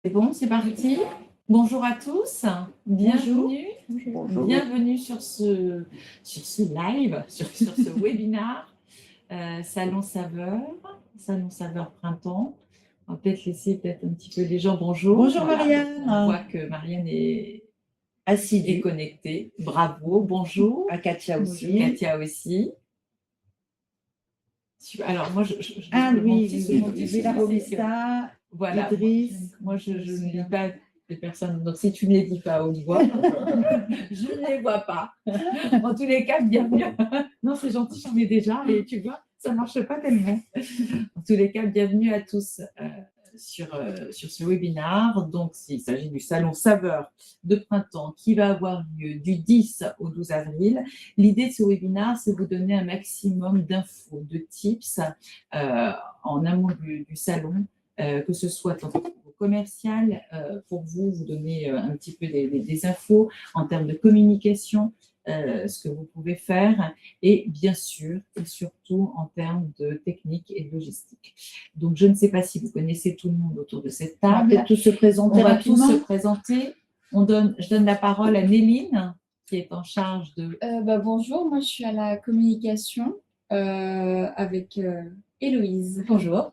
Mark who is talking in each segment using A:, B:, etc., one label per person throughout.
A: C'est bon, c'est parti. Bonjour à tous, bienvenue.
B: Bonjour.
A: Bienvenue sur ce live, sur ce webinaire Salon Saveur Printemps. On va peut-être laisser un petit peu les gens. Bonjour.
B: Bonjour
A: Voilà,
B: Marianne.
A: on voit que Marianne est
B: Assidue.
A: connectée. Bravo, bonjour.
B: À Katia aussi.
A: Katia aussi. Alors moi,
B: Villa Romista,
A: voilà.
B: Idriss.
A: Moi, je ne lis pas les personnes. Donc, si tu ne les dis pas à haute voix, je ne les vois pas. En tous les cas, bienvenue. Non, c'est gentil, j'en ai déjà. Et tu vois, ça ne marche pas tellement. En tous les cas, bienvenue à tous sur ce webinaire. Donc, il s'agit du Salon Saveur de Printemps qui va avoir lieu du 10 au 12 avril. L'idée de ce webinaire, c'est de vous donner un maximum d'infos, de tips en amont du salon, que ce soit commercial, pour vous donner un petit peu des infos en termes de communication, ce que vous pouvez faire, et bien sûr, et surtout en termes de technique et de logistique. Donc, je ne sais pas si vous connaissez tout le monde autour de cette table.
B: On va tous se présenter rapidement.
A: On va tous se présenter. Je donne la parole à Néline, qui est en charge de…
C: Bonjour, moi je suis à la communication avec Héloïse.
A: Bonjour.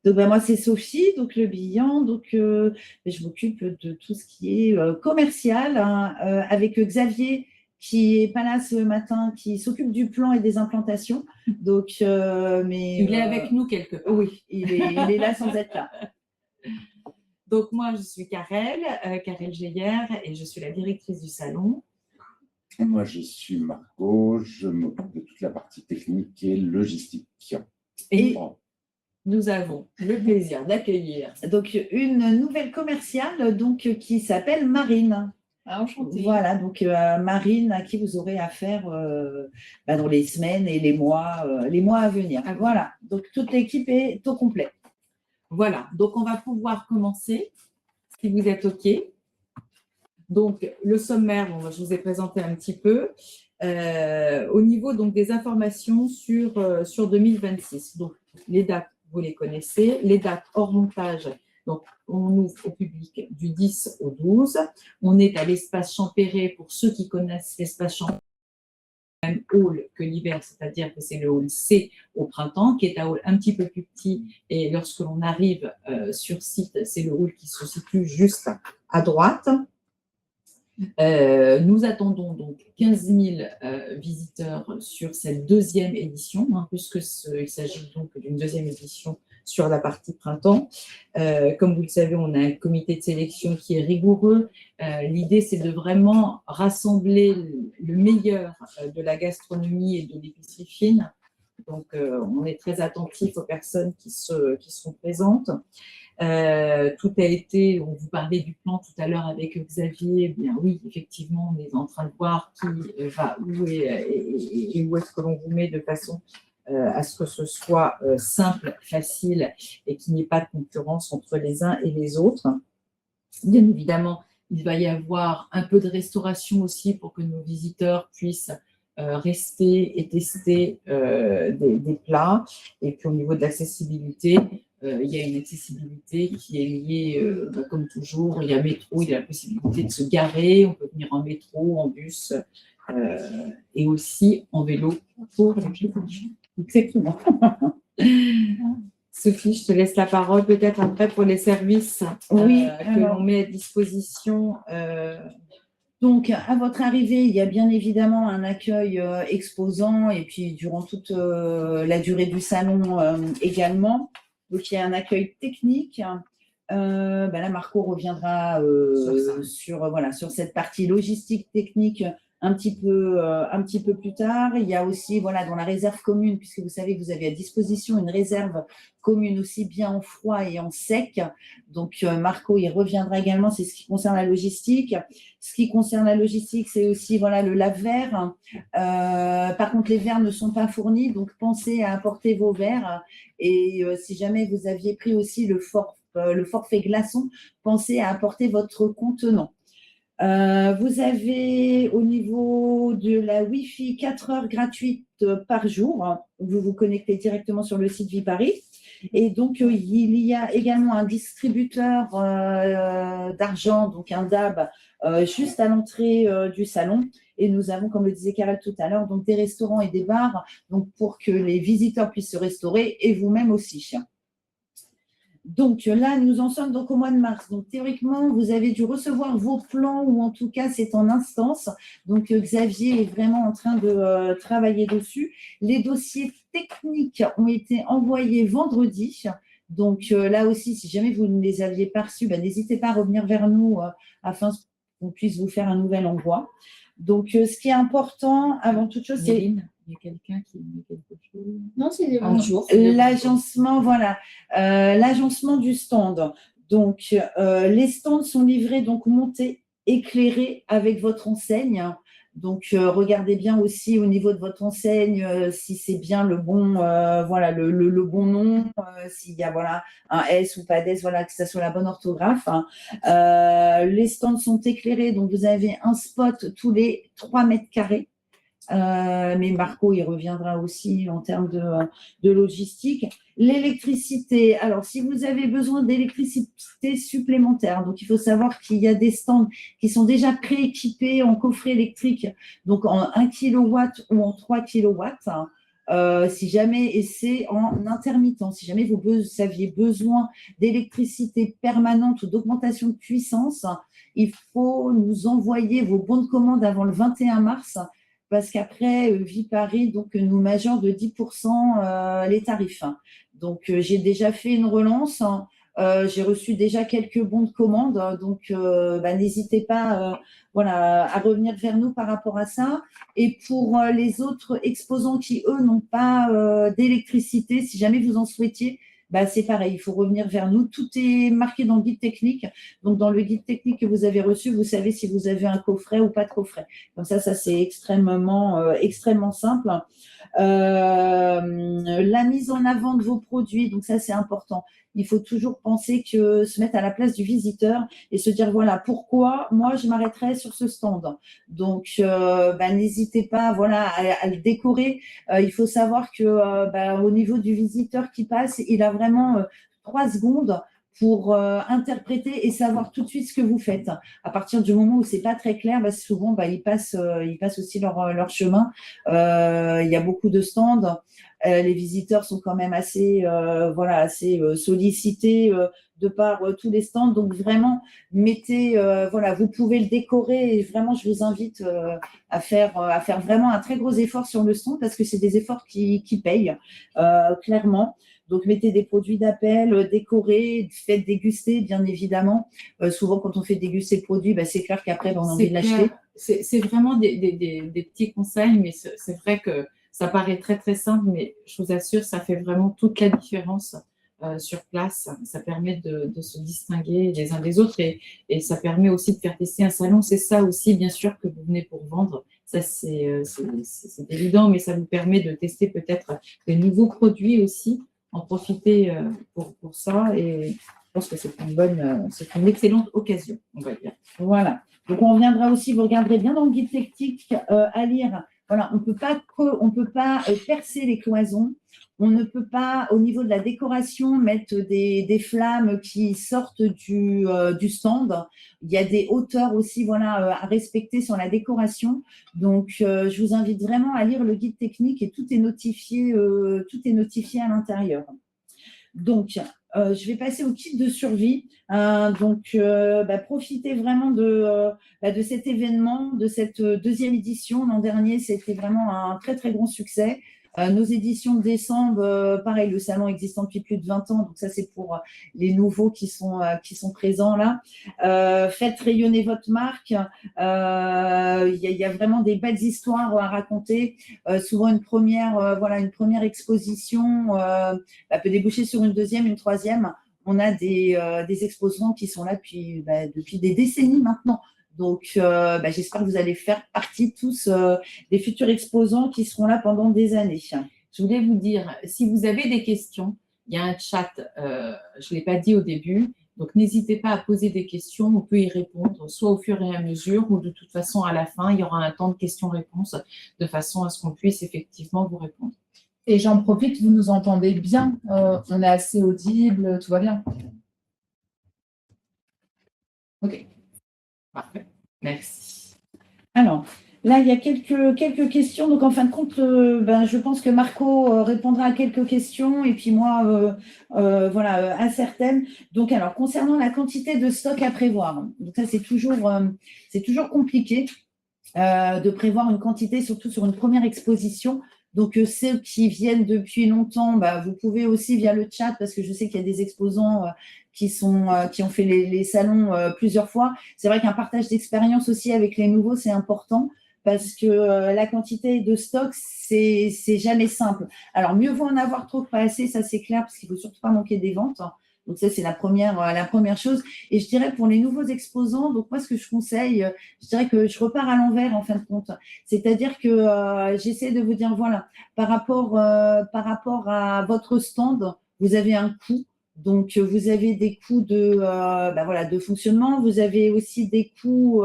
B: Donc, moi, c'est Sophie, donc le Bihan. Donc, je m'occupe de tout ce qui est commercial, avec Xavier, qui n'est pas là ce matin, qui s'occupe du plan et des implantations. Donc,
A: il est avec nous quelque part.
B: Oui, il est là sans être là.
A: Donc, moi, je suis Karel Geyer, et je suis la directrice du salon.
D: Moi, je suis Marco, je m'occupe de toute la partie technique et logistique.
A: Et nous avons le plaisir d'accueillir
B: donc une nouvelle commerciale qui s'appelle Marine.
C: Enchantée.
B: Voilà, donc Marine, à qui vous aurez affaire dans les semaines et les mois à venir. Voilà, donc toute l'équipe est au complet.
A: Voilà, donc on va pouvoir commencer, si vous êtes OK. Donc, le sommaire, je vous ai présenté un petit peu. Au niveau donc, des informations sur 2026, donc les dates, vous les connaissez, les dates hors montage. Donc, on ouvre au public du 10 au 12. On est à l'espace Champéret, pour ceux qui connaissent l'espace Champéret, même hall que l'hiver, c'est-à-dire que c'est le hall C au printemps, qui est un hall un petit peu plus petit. Et lorsque l'on arrive sur site, c'est le hall qui se situe juste à droite. Nous attendons donc 15 000 visiteurs sur cette deuxième édition, puisqu'il s'agit donc d'une deuxième édition sur la partie printemps. Comme vous le savez, on a un comité de sélection qui est rigoureux. L'idée, c'est de vraiment rassembler le meilleur de la gastronomie et de l'épicerie fine. Donc, on est très attentif aux personnes qui sont présentes. Tout a été, on vous parlait du plan tout à l'heure avec Xavier, eh bien oui, effectivement, on est en train de voir qui va où et où est-ce que l'on vous met de façon à ce que ce soit simple, facile et qu'il n'y ait pas de concurrence entre les uns et les autres. Bien évidemment, il va y avoir un peu de restauration aussi pour que nos visiteurs puissent rester et tester des plats. Et puis au niveau de l'accessibilité, il y a une accessibilité qui est liée, comme toujours, il y a métro, il y a la possibilité de se garer, on peut venir en métro, en bus et aussi en vélo pour les enfants.
B: Exactement.
A: Sophie, je te laisse la parole peut-être après pour les services que l'on met à disposition.
B: Donc, à votre arrivée, il y a bien évidemment un accueil exposant et puis durant toute la durée du salon également. Donc, il y a un accueil technique. Là, Marco reviendra sur cette partie logistique technique un petit peu plus tard. Il y a aussi, dans la réserve commune, puisque vous savez que vous avez à disposition une réserve commune aussi bien en froid et en sec. Donc, Marco, il reviendra également, c'est ce qui concerne la logistique. Ce qui concerne la logistique, c'est aussi le lave-verre. Par contre, les verres ne sont pas fournis, donc pensez à apporter vos verres. Et si jamais vous aviez pris aussi le forfait glaçon, pensez à apporter votre contenant. Vous avez au niveau de la Wi-Fi 4 heures gratuites par jour. Vous vous connectez directement sur le site Viparis. Et donc, il y a également un distributeur d'argent, donc un DAB, juste à l'entrée du salon. Et nous avons, comme le disait Karel tout à l'heure, donc des restaurants et des bars, donc pour que les visiteurs puissent se restaurer et vous-même aussi. Donc là, nous en sommes donc au mois de mars. Donc théoriquement, vous avez dû recevoir vos plans ou en tout cas, c'est en instance. Donc Xavier est vraiment en train de travailler dessus. Les dossiers techniques ont été envoyés vendredi. Donc là aussi, si jamais vous ne les aviez pas reçus, n'hésitez pas à revenir vers nous afin qu'on puisse vous faire un nouvel envoi. Donc ce qui est important avant toute chose, c'est…
A: Il y a quelqu'un qui met quelque chose.
C: Non, c'est des bonjours.
B: L'agencement, voilà, l'agencement du stand. Donc, les stands sont livrés, donc montés, éclairés avec votre enseigne. Donc, regardez bien aussi au niveau de votre enseigne si c'est bien le bon, voilà, le bon nom, s'il y a voilà un S ou pas d'S, voilà, que ça soit la bonne orthographe. Les stands sont éclairés, donc vous avez un spot tous les 3 mètres carrés. Mais Marco, il reviendra aussi en termes de logistique. L'électricité, alors si vous avez besoin d'électricité supplémentaire, donc il faut savoir qu'il y a des stands qui sont déjà prééquipés en coffret électrique, donc en 1 kW ou en 3 kW. Si jamais, et c'est en intermittent, si jamais vous aviez besoin d'électricité permanente ou d'augmentation de puissance, il faut nous envoyer vos bons de commande avant le 21 mars. Parce qu'après, Viparis donc, nous majore de 10% les tarifs. Donc, j'ai déjà fait une relance. J'ai reçu déjà quelques bons de commande. Donc, n'hésitez pas voilà, à revenir vers nous par rapport à ça. Et pour les autres exposants qui, eux, n'ont pas d'électricité, si jamais vous en souhaitiez, c'est pareil, il faut revenir vers nous. Tout est marqué dans le guide technique. Donc, dans le guide technique que vous avez reçu, vous savez si vous avez un coffret ou pas de coffret. Comme ça c'est extrêmement simple. La mise en avant de vos produits, donc ça, c'est important. Il faut toujours penser se mettre à la place du visiteur et se dire, voilà, pourquoi moi, je m'arrêterai sur ce stand. Donc, n'hésitez pas voilà, à le décorer. Il faut savoir que au niveau du visiteur qui passe, il a vraiment 3 secondes pour interpréter et savoir tout de suite ce que vous faites. À partir du moment où c'est pas très clair, souvent ils passent aussi leur chemin. Il y a beaucoup de stands. Les visiteurs sont quand même assez sollicités de par tous les stands. Donc vraiment, mettez, vous pouvez le décorer et vraiment, je vous invite à faire vraiment un très gros effort sur le stand parce que c'est des efforts qui payent clairement. Donc, mettez des produits d'appel, décorés, faites déguster, bien évidemment. Souvent, quand on fait déguster le produit, c'est clair qu'après, on a envie de l'acheter.
A: C'est vraiment des petits conseils, mais c'est vrai que ça paraît très, très simple, mais je vous assure, ça fait vraiment toute la différence sur place. Ça permet de se distinguer les uns des autres et ça permet aussi de faire tester un salon. C'est ça aussi, bien sûr, que vous venez pour vendre. Ça, c'est évident, mais ça vous permet de tester peut-être des nouveaux produits aussi. En profiter pour ça et je pense que c'est une excellente occasion, on va dire.
B: Voilà. Donc, on reviendra aussi, vous regarderez bien dans le guide technique à lire. Voilà, on peut pas percer les cloisons. On ne peut pas, au niveau de la décoration, mettre des flammes qui sortent du stand. Il y a des hauteurs aussi à respecter sur la décoration. Donc, je vous invite vraiment à lire le guide technique et tout est notifié à l'intérieur. Donc, je vais passer au kit de survie. Profitez vraiment de cet événement, de cette deuxième édition. L'an dernier, c'était vraiment un très, très grand succès. Nos éditions de décembre, pareil, le salon existe depuis plus de 20 ans, donc ça, c'est pour les nouveaux qui sont présents là. Faites rayonner votre marque. Il y a vraiment des belles histoires à raconter. Souvent, une première exposition peut déboucher sur une deuxième, une troisième. On a des exposants qui sont là depuis des décennies maintenant. Donc, j'espère que vous allez faire partie tous des futurs exposants qui seront là pendant des années.
A: Je voulais vous dire, si vous avez des questions, il y a un chat, je ne l'ai pas dit au début, Donc, n'hésitez pas à poser des questions, on peut y répondre, soit au fur et à mesure, ou de toute façon, à la fin, il y aura un temps de questions-réponses, de façon à ce qu'on puisse effectivement vous répondre.
E: Et j'en profite, vous nous entendez bien, on est assez audible, tout va bien.
A: Ok, parfait, merci.
B: Alors, là, il y a quelques questions. Donc, en fin de compte, je pense que Marco répondra à quelques questions et puis moi, voilà, à certaines. Donc, alors, concernant la quantité de stock à prévoir, donc ça, c'est toujours compliqué de prévoir une quantité, surtout sur une première exposition. Donc, ceux qui viennent depuis longtemps, vous pouvez aussi via le chat, parce que je sais qu'il y a des exposants qui ont fait les salons plusieurs fois. C'est vrai qu'un partage d'expérience aussi avec les nouveaux, c'est important, parce que la quantité de stock, c'est jamais simple. Alors, mieux vaut en avoir trop que pas assez, ça c'est clair, parce qu'il ne faut surtout pas manquer des ventes. Donc ça, c'est la première chose. Et je dirais pour les nouveaux exposants, donc moi, ce que je conseille, je dirais que je repars à l'envers en fin de compte. C'est-à-dire que j'essaie de vous dire, voilà, par rapport à votre stand, vous avez un coût. Donc, vous avez des coûts de fonctionnement. Vous avez aussi des coûts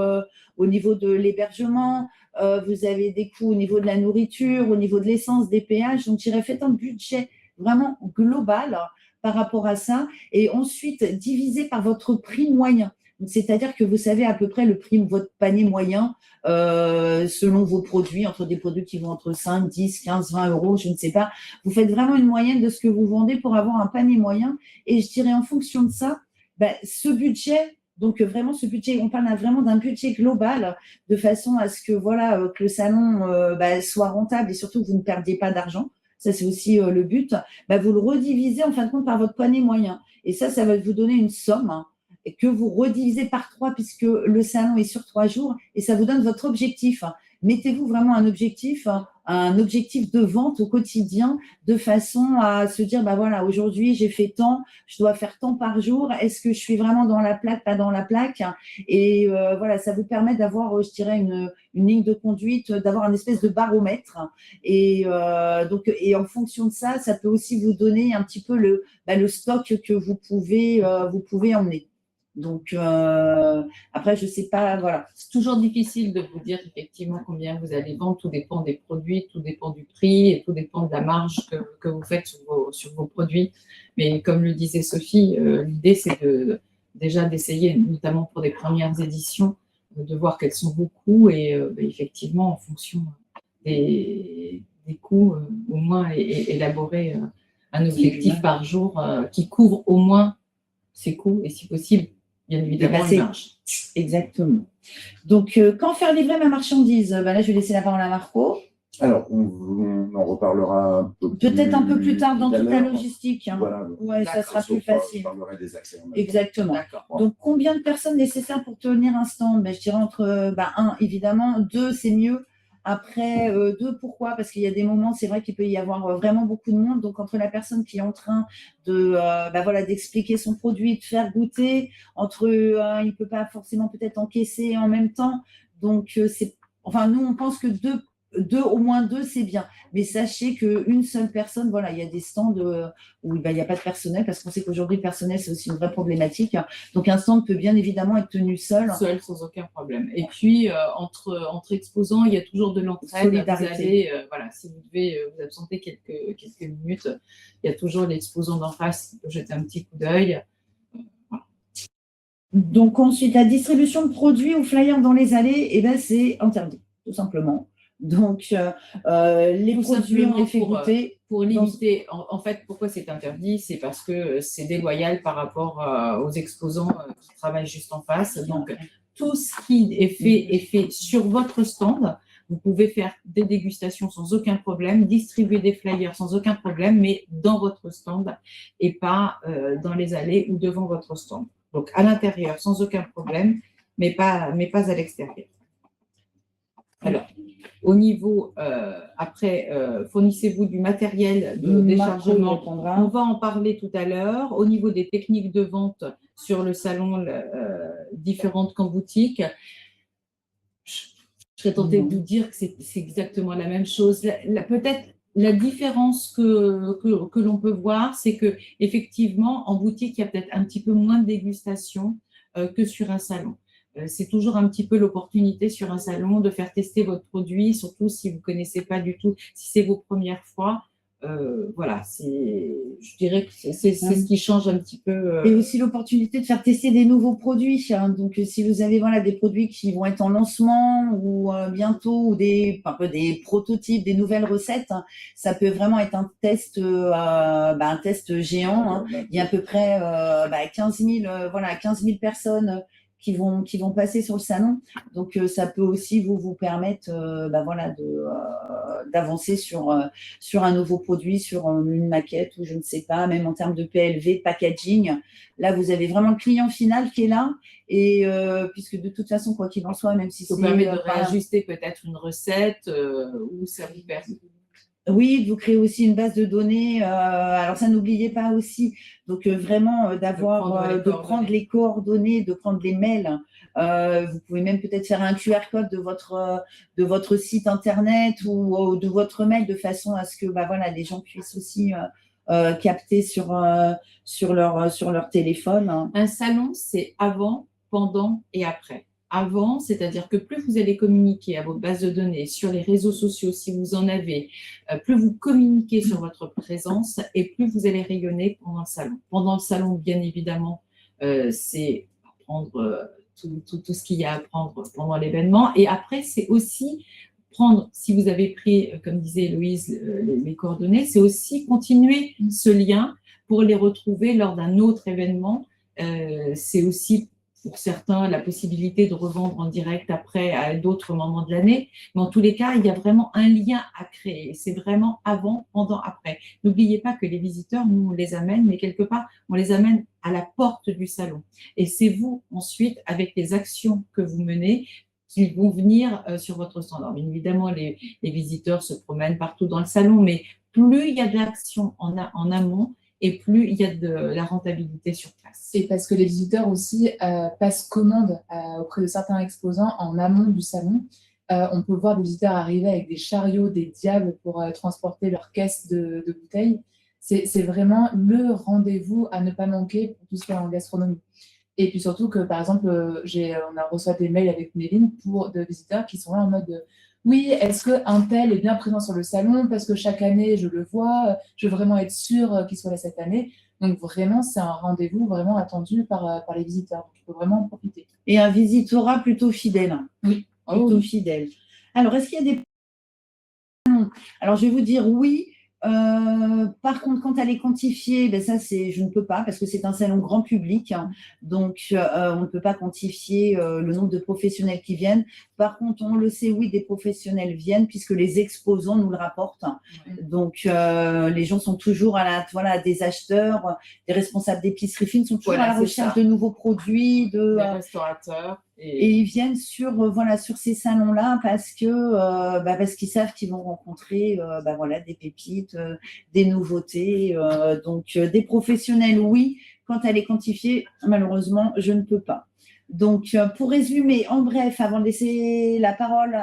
B: au niveau de l'hébergement. Vous avez des coûts au niveau de la nourriture, au niveau de l'essence, des péages. Donc, je dirais, faites un budget vraiment global par rapport à ça, et ensuite divisé par votre prix moyen. C'est-à-dire que vous savez à peu près le prix de votre panier moyen selon vos produits, entre des produits qui vont entre 5, 10, 15, 20 euros, je ne sais pas. Vous faites vraiment une moyenne de ce que vous vendez pour avoir un panier moyen, et je dirais en fonction de ça, ce budget, donc vraiment ce budget, on parle vraiment d'un budget global, de façon à ce que, voilà, que le salon soit rentable et surtout que vous ne perdiez pas d'argent. Ça, c'est aussi le but. Vous le redivisez en fin de compte par votre panier moyen. Et ça va vous donner une somme et que vous redivisez par 3 puisque le salon est sur 3 jours et ça vous donne votre objectif. Mettez-vous vraiment un objectif de vente au quotidien de façon à se dire, voilà, aujourd'hui, j'ai fait tant, je dois faire tant par jour. Est-ce que je suis vraiment dans la plaque, pas dans la plaque? Et voilà, ça vous permet d'avoir, je dirais, une ligne de conduite, d'avoir un espèce de baromètre. Et et en fonction de ça, ça peut aussi vous donner un petit peu le stock que vous pouvez emmener. Donc, après, je ne sais pas, voilà.
A: C'est toujours difficile de vous dire effectivement combien vous allez vendre. Tout dépend des produits, tout dépend du prix et tout dépend de la marge que vous faites sur vos produits. Mais comme le disait Sophie, l'idée, c'est déjà d'essayer, notamment pour des premières éditions, de voir quels sont vos coûts et effectivement, en fonction des coûts, au moins élaborer un objectif par jour qui couvre au moins ces coûts et si possible, bien évidemment, une marge.
B: Exactement. Donc, quand faire livrer ma marchandise? Là, je vais laisser la parole à Marco.
D: Alors, on en reparlera
B: peut-être un peu plus tard dans toute la logistique.
D: Voilà.
B: Ouais, ça sera plus facile.
D: Je parlerai des accès.
B: Exactement. Donc, combien de personnes nécessaires pour tenir un stand? Je dirais entre 1, évidemment, 2, c'est mieux. Après, 2, pourquoi? Parce qu'il y a des moments, c'est vrai qu'il peut y avoir vraiment beaucoup de monde. Donc, entre la personne qui est en train d'expliquer son produit, de faire goûter, il ne peut pas forcément peut-être encaisser en même temps. Donc, nous, on pense que au moins deux, c'est bien. Mais sachez qu'une seule personne, voilà, il y a des stands où il n'y a pas de personnel, parce qu'on sait qu'aujourd'hui, le personnel, c'est aussi une vraie problématique. Donc, un stand peut bien évidemment être tenu seul.
A: Seul, sans aucun problème. Et puis, entre exposants, il y a toujours de l'entraide. Vous allez, si vous devez vous absenter quelques minutes, il y a toujours l'exposant d'en face qui peut jeter un petit coup d'œil.
B: Donc, ensuite, la distribution de produits ou flyers dans les allées, c'est interdit, tout simplement. Donc, les produits, on les fait goûter.
A: Pour limiter, en fait, pourquoi c'est interdit? C'est parce que c'est déloyal par rapport aux exposants qui travaillent juste en face. Donc, tout ce qui est fait sur votre stand. Vous pouvez faire des dégustations sans aucun problème, distribuer des flyers sans aucun problème, mais dans votre stand et pas dans les allées ou devant votre stand. Donc, à l'intérieur, sans aucun problème, mais pas à l'extérieur. Alors, au niveau, fournissez-vous du matériel de déchargement. On va en parler tout à l'heure. Au niveau des techniques de vente sur le salon, différentes qu'en boutique, je serais tentée de vous dire que c'est exactement la même chose. Peut-être La différence que l'on peut voir, c'est que effectivement, en boutique, il y a peut-être un petit peu moins de dégustation que sur un salon. C'est toujours un petit peu l'opportunité sur un salon de faire tester votre produit, surtout si vous ne connaissez pas du tout, si c'est vos premières fois. Voilà, je dirais que c'est ce qui change un petit peu.
B: Et aussi l'opportunité de faire tester des nouveaux produits, hein. Donc, si vous avez voilà, des produits qui vont être en lancement ou bientôt, ou un peu des prototypes, des nouvelles recettes, hein, ça peut vraiment être un test géant, hein. Il y a à peu près 15 000, 15 000 personnes qui vont passer sur le salon. Donc, ça peut aussi vous permettre d'avancer sur un nouveau produit, sur une maquette ou je ne sais pas, même en termes de PLV, de packaging. Là, vous avez vraiment le client final qui est là. Et puisque de toute façon, quoi qu'il en soit, même si
A: ça
B: c'est…
A: vous permet de réajuster peut-être une recette ou ça vous permet…
B: Oui, de vous créer aussi une base de données. Alors ça, n'oubliez pas aussi, donc vraiment de prendre les coordonnées, de prendre les mails. Vous pouvez même peut-être faire un QR code de votre site internet ou de votre mail de façon à ce que les gens puissent aussi capter sur leur téléphone.
A: Un salon, c'est avant, pendant et après. Avant, c'est-à-dire que plus vous allez communiquer à votre base de données, sur les réseaux sociaux, si vous en avez, plus vous communiquez sur votre présence et plus vous allez rayonner pendant le salon. Pendant le salon, bien évidemment, c'est apprendre tout ce qu'il y a à apprendre pendant l'événement. Et après, c'est aussi prendre, si vous avez pris, comme disait Héloïse, les coordonnées, c'est aussi continuer ce lien pour les retrouver lors d'un autre événement. C'est aussi pour certains la possibilité de revendre en direct après à d'autres moments de l'année. Mais en tous les cas, il y a vraiment un lien à créer. C'est vraiment avant, pendant, après. N'oubliez pas que les visiteurs, nous, on les amène, mais quelque part, on les amène à la porte du salon. Et c'est vous, ensuite, avec les actions que vous menez, qui vont venir sur votre stand. Alors, bien évidemment, les visiteurs se promènent partout dans le salon, mais plus il y a d'actions en amont, et plus il y a de la rentabilité sur place.
E: Et parce que les visiteurs aussi passent commande auprès de certains exposants en amont du salon. On peut voir des visiteurs arriver avec des chariots, des diables pour transporter leurs caisses de bouteilles. C'est vraiment le rendez-vous à ne pas manquer pour tout ce qui est en gastronomie. Et puis surtout que, par exemple, on a reçu des mails avec Méline de visiteurs qui sont là en mode oui, est-ce qu'un tel est bien présent sur le salon parce que chaque année, je le vois, je veux vraiment être sûre qu'il soit là cette année. Donc vraiment, c'est un rendez-vous vraiment attendu par les visiteurs. Donc, il faut vraiment en profiter.
B: Et un visitorat plutôt fidèle.
E: Oui.
B: Plutôt fidèle. Alors, est-ce qu'il y a des… Non. Alors, je vais vous dire oui. Par contre, quand elle est quantifiée, ça je ne peux pas parce que c'est un salon grand public, hein, donc on ne peut pas quantifier le nombre de professionnels qui viennent. Par contre, on le sait, oui, des professionnels viennent puisque les exposants nous le rapportent. Donc les gens sont toujours des acheteurs, des responsables d'épicerie fine sont toujours à la recherche de nouveaux produits,
A: des restaurateurs.
B: Et ils viennent sur ces salons-là parce qu'ils savent qu'ils vont rencontrer des pépites, des nouveautés. Donc, des professionnels, oui. Quand elle est quantifiée, malheureusement, je ne peux pas. Donc, pour résumer, en bref, avant de laisser la parole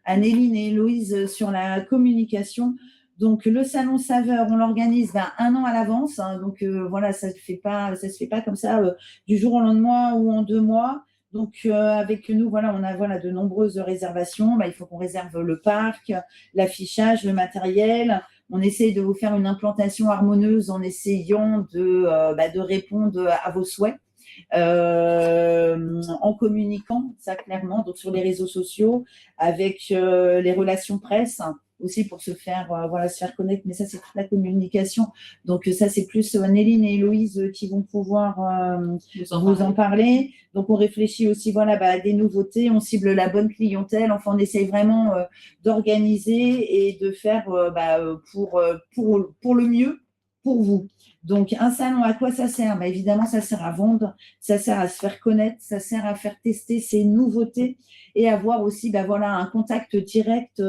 B: à Néline et Héloïse sur la communication, donc, le salon Saveur, on l'organise 1 an à l'avance. Hein, donc, ça ne se fait pas comme ça du jour au lendemain ou en 2 mois. Donc, avec nous, on a de nombreuses réservations. Il faut qu'on réserve le parc, l'affichage, le matériel. On essaye de vous faire une implantation harmonieuse en essayant de répondre à vos souhaits. En communiquant, ça clairement, donc sur les réseaux sociaux, avec les relations presse, aussi pour se faire connaître, mais ça c'est toute la communication. Donc ça c'est plus Néline et Héloïse qui vont pouvoir vous en parler. Donc on réfléchit aussi à des nouveautés, on cible la bonne clientèle, enfin on essaye vraiment d'organiser et de faire pour le mieux pour vous. Donc, un salon, à quoi ça sert? Évidemment, ça sert à vendre, ça sert à se faire connaître, ça sert à faire tester ses nouveautés et avoir aussi un contact direct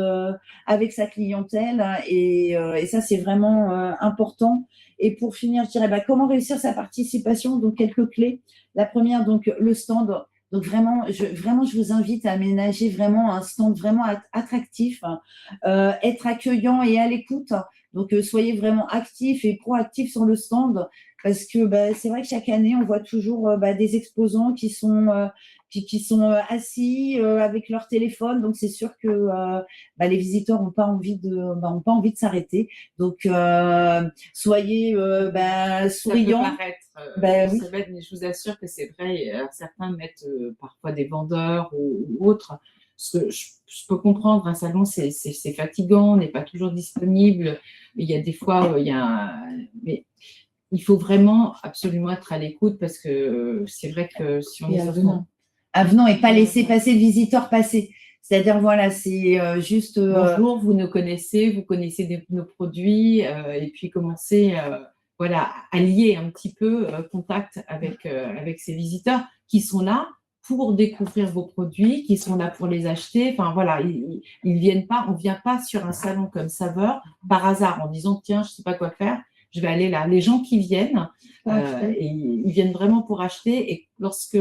B: avec sa clientèle. Et ça, c'est vraiment important. Et pour finir, je dirais comment réussir sa participation. Donc, quelques clés. La première, donc, le stand. Donc vraiment, je vous invite à aménager vraiment un stand vraiment attractif, être accueillant et à l'écoute. Donc soyez vraiment actifs et proactifs sur le stand parce que c'est vrai que chaque année, on voit toujours des exposants qui sont assis avec leur téléphone. Donc c'est sûr que les visiteurs n'ont pas envie de s'arrêter. Donc soyez souriants.
A: Ça peut paraître,
B: Oui.
A: ça va être, mais je vous assure que c'est vrai. Certains mettent parfois des vendeurs ou autres. Parce que je peux comprendre, un salon, c'est fatigant, on n'est pas toujours disponible. Il y a des fois, mais il faut vraiment absolument être à l'écoute parce que c'est vrai que si on est
B: avenant et pas laisser passer le visiteur passer. C'est-à-dire, voilà, c'est juste…
A: Bonjour, vous nous connaissez, vous connaissez nos produits, et puis commencer à lier un petit peu contact avec ces visiteurs qui sont là pour découvrir vos produits, qui sont là pour les acheter. Enfin, voilà, ils viennent pas, on ne vient pas sur un salon comme Saveur par hasard en disant, tiens, je ne sais pas quoi faire, je vais aller là. Les gens qui viennent, et ils viennent vraiment pour acheter. Et lorsque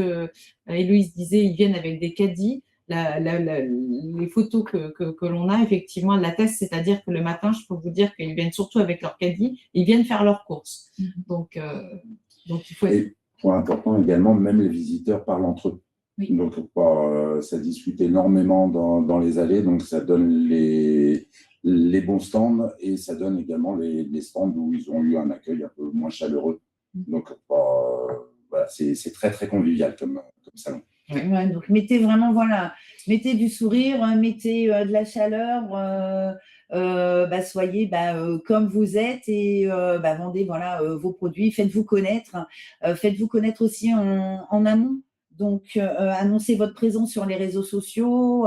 A: Héloïse disait, ils viennent avec des caddies, les photos que l'on a, effectivement, elles l'attestent, c'est-à-dire que le matin, je peux vous dire qu'ils viennent surtout avec leur caddie, ils viennent faire leurs courses. Donc il faut être…
D: Et point important également, même les visiteurs parlent entre eux.
A: Oui.
D: Donc, ça discute énormément dans les allées, donc ça donne les bons stands et ça donne également les stands où ils ont eu un accueil un peu moins chaleureux. Donc, voilà, c'est très, très convivial comme salon.
B: Ouais, donc mettez vraiment, mettez du sourire, mettez de la chaleur, soyez comme vous êtes et vendez vos produits, faites-vous connaître aussi en amont. Donc, annoncez votre présence sur les réseaux sociaux.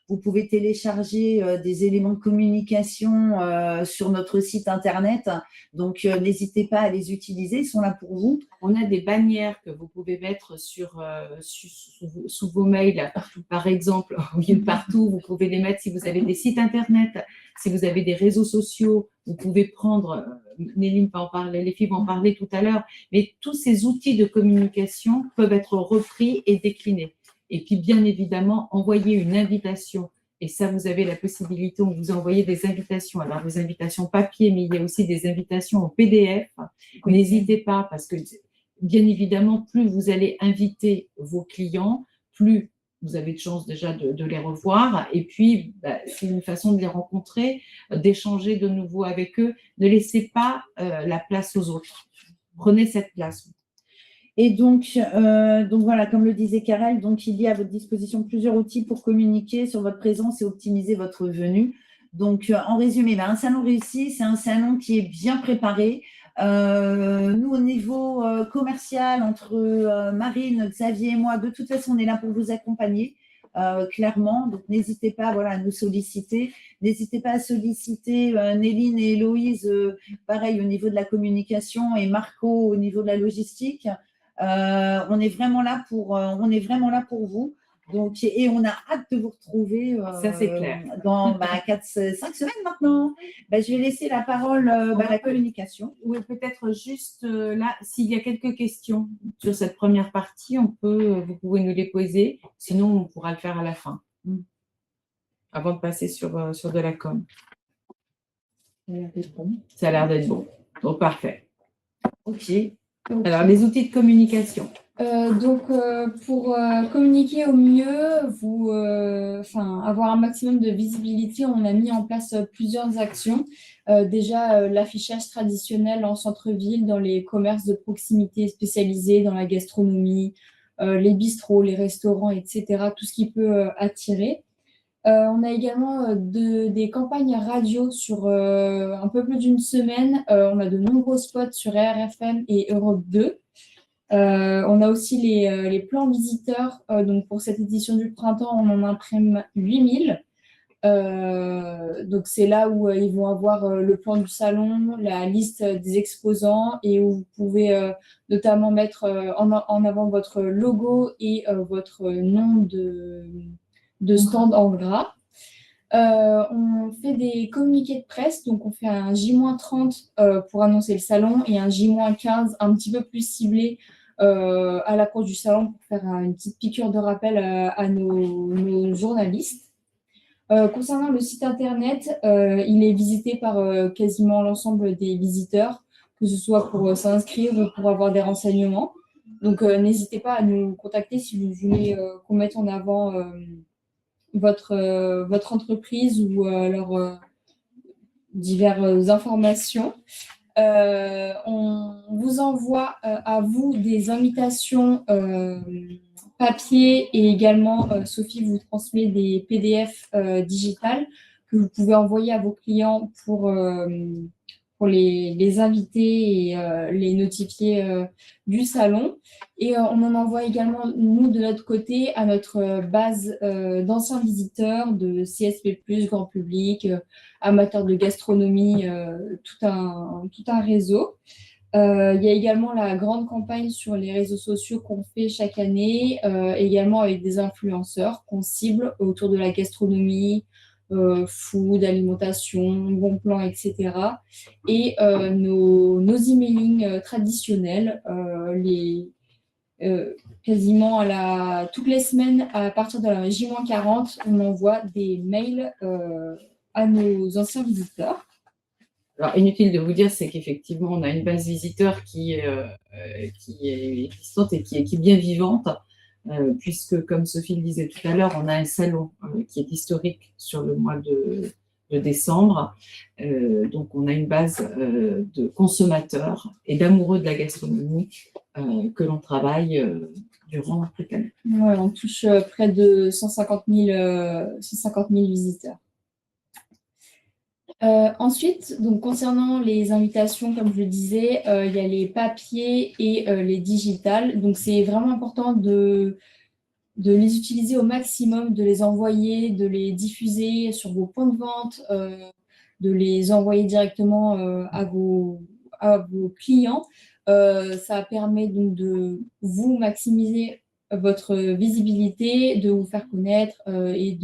B: Vous pouvez télécharger des éléments de communication sur notre site internet. Donc, n'hésitez pas à les utiliser, ils sont là pour vous.
A: On a des bannières que vous pouvez mettre sous vos mails, par exemple, au lieu de partout. Vous pouvez les mettre si vous avez des sites internet, si vous avez des réseaux sociaux. Vous pouvez prendre, Néline va en parler, les filles vont en parler tout à l'heure, mais tous ces outils de communication peuvent être repris et déclinés. Et puis, bien évidemment, envoyer une invitation. Et ça, vous avez la possibilité, on vous envoie des invitations. Alors, des invitations papier, mais il y a aussi des invitations en PDF. N'hésitez pas, parce que, bien évidemment, plus vous allez inviter vos clients, plus vous avez de chances déjà de les revoir. Et puis, c'est une façon de les rencontrer, d'échanger de nouveau avec eux. Ne laissez pas la place aux autres. Prenez cette place.
B: Et donc voilà, comme le disait Karel, donc il y a à votre disposition plusieurs outils pour communiquer sur votre présence et optimiser votre venue. Donc, en résumé, un salon réussi, c'est un salon qui est bien préparé. Nous, au niveau commercial, entre Marine, Xavier et moi, de toute façon, on est là pour vous accompagner, clairement. Donc, n'hésitez pas à nous solliciter. N'hésitez pas à solliciter Néline et Héloïse, pareil, au niveau de la communication, et Marco, au niveau de la logistique. On est vraiment là pour vous. Et on a hâte de vous retrouver
A: ça, c'est clair.
B: Dans 5 semaines maintenant. Je vais laisser la parole à la communication.
A: Oui, peut-être juste là, s'il y a quelques questions sur cette première partie, vous pouvez nous les poser. Sinon, on pourra le faire à la fin, avant de passer sur de la com. Ça a l'air d'être bon. Donc, parfait. OK. Alors, les outils de communication.
C: Pour communiquer au mieux, avoir un maximum de visibilité, on a mis en place plusieurs actions. Déjà, l'affichage traditionnel en centre-ville, dans les commerces de proximité spécialisés, dans la gastronomie, les bistrots, les restaurants, etc., tout ce qui peut attirer. On a également des campagnes radio sur un peu plus d'une semaine. On a de nombreux spots sur RFM et Europe 2. On a aussi les plans visiteurs. Donc pour cette édition du printemps, on en imprime 8000. Donc c'est là où ils vont avoir le plan du salon, la liste des exposants et où vous pouvez notamment mettre en avant votre logo et votre nom de stand en gras. On fait des communiqués de presse, donc on fait un J-30 pour annoncer le salon et un J-15 un petit peu plus ciblé à l'approche du salon pour faire une petite piqûre de rappel à nos journalistes. Concernant le site internet, il est visité par quasiment l'ensemble des visiteurs, que ce soit pour s'inscrire ou pour avoir des renseignements. Donc, n'hésitez pas à nous contacter si vous voulez qu'on mette en avant votre entreprise ou leurs diverses informations. On vous envoie à vous des invitations papier et également, Sophie vous transmet des PDF digitales que vous pouvez envoyer à vos clients pour les inviter et les notifier du salon. Et on en envoie également, nous, de notre côté, à notre base d'anciens visiteurs de CSP+, grand public, amateurs de gastronomie, tout un réseau. Il y a également la grande campagne sur les réseaux sociaux qu'on fait chaque année, également avec des influenceurs qu'on cible autour de la gastronomie, food, alimentation, bon plan, etc. Et nos emailings traditionnels, quasiment toutes les semaines, à partir de la J-40, on envoie des mails à nos anciens visiteurs.
A: Alors, inutile de vous dire, c'est qu'effectivement, on a une base visiteur qui est existante et qui est bien vivante, puisque, comme Sophie le disait tout à l'heure, on a un salon qui est historique sur le mois de décembre. Donc, on a une base de consommateurs et d'amoureux de la gastronomie que l'on travaille durant toute l'année.
C: Ouais, on touche près de 150 000 visiteurs. Ensuite, donc, concernant les invitations, comme je le disais, il y a les papiers et les digitales. Donc, c'est vraiment important de les utiliser au maximum, de les envoyer, de les diffuser sur vos points de vente, de les envoyer directement à vos clients. Ça permet donc de vous maximiser votre visibilité, de vous faire connaître et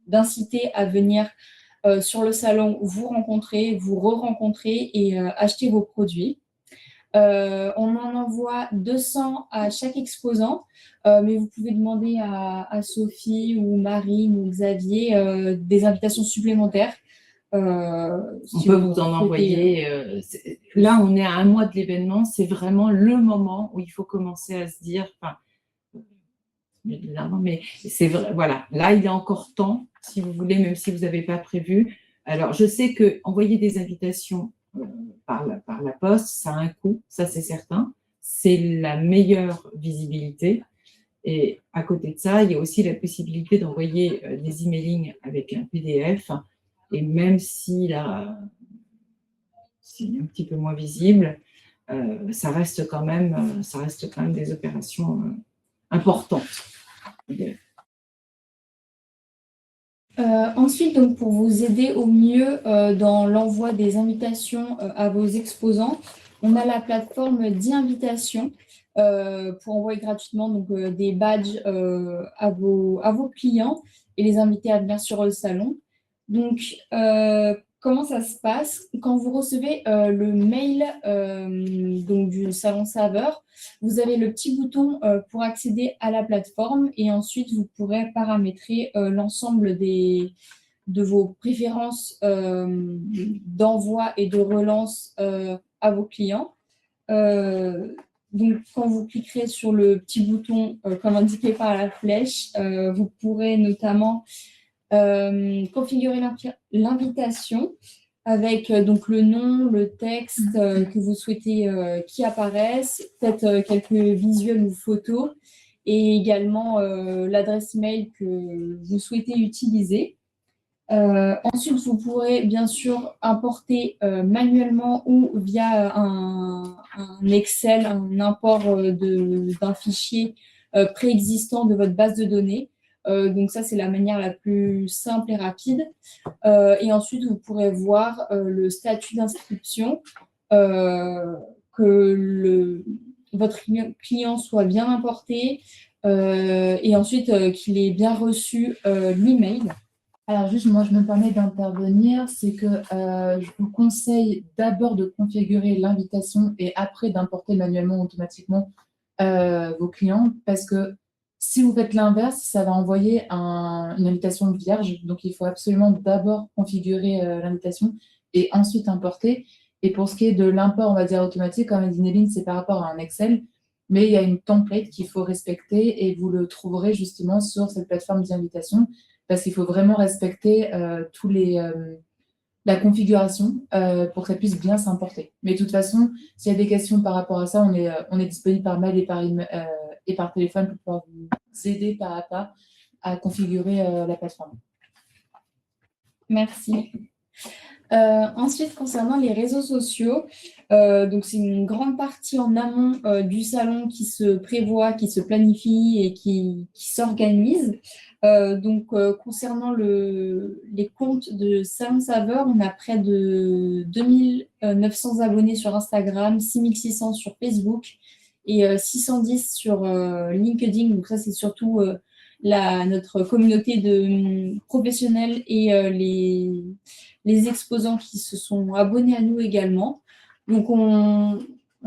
C: d'inciter à venir sur le salon, vous rencontrer, vous re-rencontrer et acheter vos produits. On en envoie 200 à chaque exposant, mais vous pouvez demander à Sophie ou Marine ou Xavier des invitations supplémentaires.
A: On peut vous en envoyer. Là, on est à un mois de l'événement. C'est vraiment le moment où il faut commencer à se dire, mais c'est vrai, voilà. Là, il y a encore temps, si vous voulez, même si vous n'avez pas prévu. Alors, je sais que envoyer des invitations par la poste, ça a un coût, ça c'est certain. C'est la meilleure visibilité. Et à côté de ça, il y a aussi la possibilité d'envoyer des emailings avec un PDF. Et même si là, c'est un petit peu moins visible, ça reste quand même des opérations importantes.
C: Ensuite, donc, pour vous aider au mieux dans l'envoi des invitations à vos exposants, on a la plateforme d'e-invitation pour envoyer gratuitement donc, des badges à vos clients et les inviter à venir sur le salon. Donc, comment ça se passe? Quand vous recevez le mail donc du salon Saveur, vous avez le petit bouton pour accéder à la plateforme et ensuite vous pourrez paramétrer l'ensemble de vos préférences d'envoi et de relance à vos clients. Donc, quand vous cliquerez sur le petit bouton comme indiqué par la flèche, vous pourrez notamment configurer l'invitation avec donc le nom, le texte que vous souhaitez qui apparaisse, peut-être quelques visuels ou photos et également l'adresse mail que vous souhaitez utiliser. Ensuite, vous pourrez bien sûr importer manuellement ou via un Excel, un import d'un fichier préexistant de votre base de données. Donc ça, c'est la manière la plus simple et rapide. Et ensuite, vous pourrez voir le statut d'inscription, que votre client soit bien importé et ensuite qu'il ait bien reçu l'email.
E: Alors juste, moi, je me permets d'intervenir, c'est que je vous conseille d'abord de configurer l'invitation et après d'importer manuellement automatiquement vos clients, parce que si vous faites l'inverse, ça va envoyer une invitation vierge. Donc, il faut absolument d'abord configurer l'invitation et ensuite importer. Et pour ce qui est de l'import, on va dire automatique, comme a dit Néline, c'est par rapport à un Excel, mais il y a une template qu'il faut respecter et vous le trouverez justement sur cette plateforme d'invitation, parce qu'il faut vraiment respecter la configuration pour que ça puisse bien s'importer. Mais de toute façon, s'il y a des questions par rapport à ça, on est disponible par mail et par téléphone pour pouvoir vous aider pas à pas à configurer la plateforme.
C: Merci. Ensuite, concernant les réseaux sociaux, donc c'est une grande partie en amont du salon qui se prévoit, qui se planifie et qui s'organise. Concernant les comptes de Salon Saveur, on a près de 2900 abonnés sur Instagram, 6600 sur Facebook et 610 sur LinkedIn. Donc ça, c'est surtout notre communauté de professionnels et les exposants qui se sont abonnés à nous également. Donc, on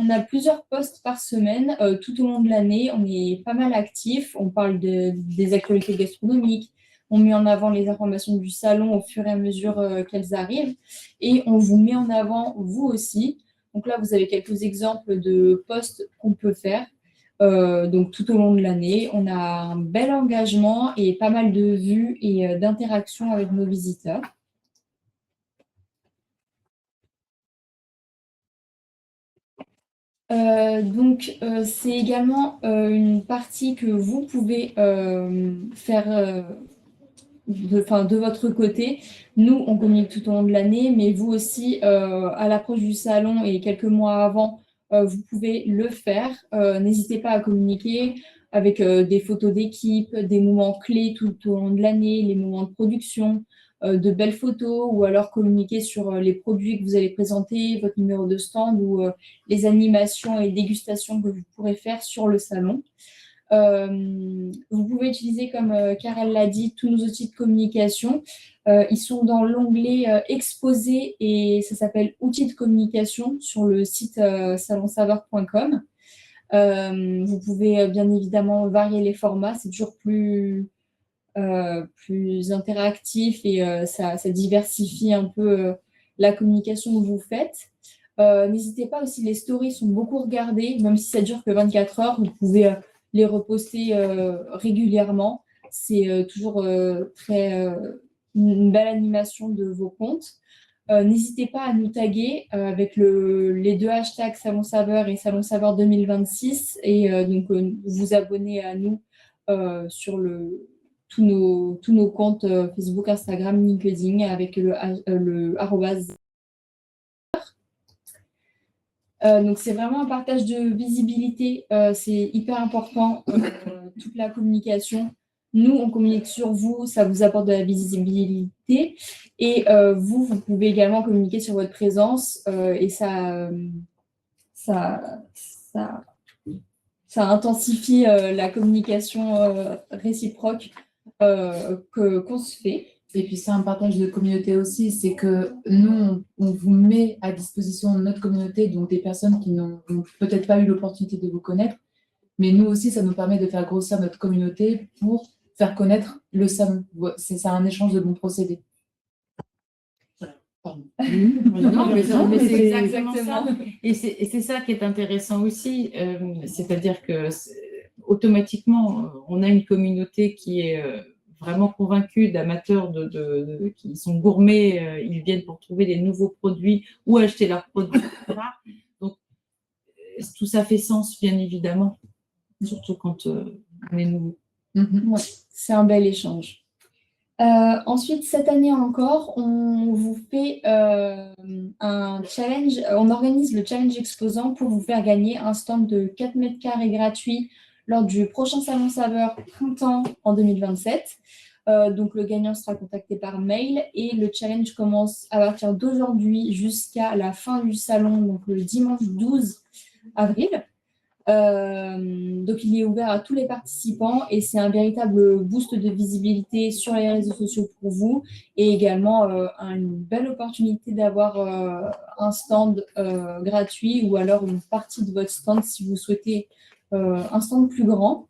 C: a plusieurs posts par semaine tout au long de l'année. On est pas mal actifs. On parle des actualités gastronomiques. On met en avant les informations du salon au fur et à mesure qu'elles arrivent. Et on vous met en avant, vous aussi. Donc là, vous avez quelques exemples de posts qu'on peut faire. Donc, tout au long de l'année, on a un bel engagement et pas mal de vues et d'interactions avec nos visiteurs. C'est également une partie que vous pouvez faire de votre côté. Nous, on communique tout au long de l'année, mais vous aussi, à l'approche du salon et quelques mois avant, vous pouvez le faire. N'hésitez pas à communiquer avec des photos d'équipe, des moments clés tout au long de l'année, les moments de production, de belles photos, ou alors communiquer sur les produits que vous allez présenter, votre numéro de stand ou les animations et dégustations que vous pourrez faire sur le salon. Vous pouvez utiliser, comme Karel l'a dit, tous nos outils de communication. Ils sont dans l'onglet Exposés et ça s'appelle Outils de communication sur le site salonsaveur.com. Vous pouvez bien évidemment varier les formats, c'est toujours plus interactif et ça diversifie un peu la communication que vous faites. N'hésitez pas aussi, les stories sont beaucoup regardées, même si ça dure que 24 heures, vous pouvez les reposter régulièrement. C'est toujours une belle animation de vos comptes. N'hésitez pas à nous taguer avec les deux hashtags Salon Saveur et Salon Saveur 2026 et vous abonner à nous sur tous nos comptes Facebook, Instagram, LinkedIn avec le arrobase. Donc, c'est vraiment un partage de visibilité. C'est hyper important, toute la communication. Nous, on communique sur vous, ça vous apporte de la visibilité. Et vous pouvez également communiquer sur votre présence et ça intensifie la communication réciproque qu'on se fait.
E: Et puis, c'est un partage de communauté aussi, c'est que nous, on vous met à disposition de notre communauté, donc des personnes qui n'ont peut-être pas eu l'opportunité de vous connaître, mais nous aussi, ça nous permet de faire grossir notre communauté pour faire connaître le salon. C'est un échange de bons procédés.
A: Pardon. Mais c'est exactement ça.
C: Exactement.
A: Et c'est ça qui est intéressant aussi, c'est-à-dire que automatiquement, on a une communauté qui est vraiment convaincue d'amateurs qui sont gourmets, ils viennent pour trouver des nouveaux produits ou acheter leurs produits. Donc, tout ça fait sens, bien évidemment, surtout quand on est nouveau.
C: Ouais, c'est un bel échange. Ensuite, cette année encore, on vous fait un challenge. On organise le challenge exposant pour vous faire gagner un stand de 4 mètres carrés gratuit lors du prochain Salon Saveur Printemps en 2027. Donc, le gagnant sera contacté par mail et le challenge commence à partir d'aujourd'hui jusqu'à la fin du salon, donc le dimanche 12 avril. Donc, il est ouvert à tous les participants et c'est un véritable boost de visibilité sur les réseaux sociaux pour vous et également une belle opportunité d'avoir un stand gratuit ou alors une partie de votre stand si vous souhaitez un stand plus grand.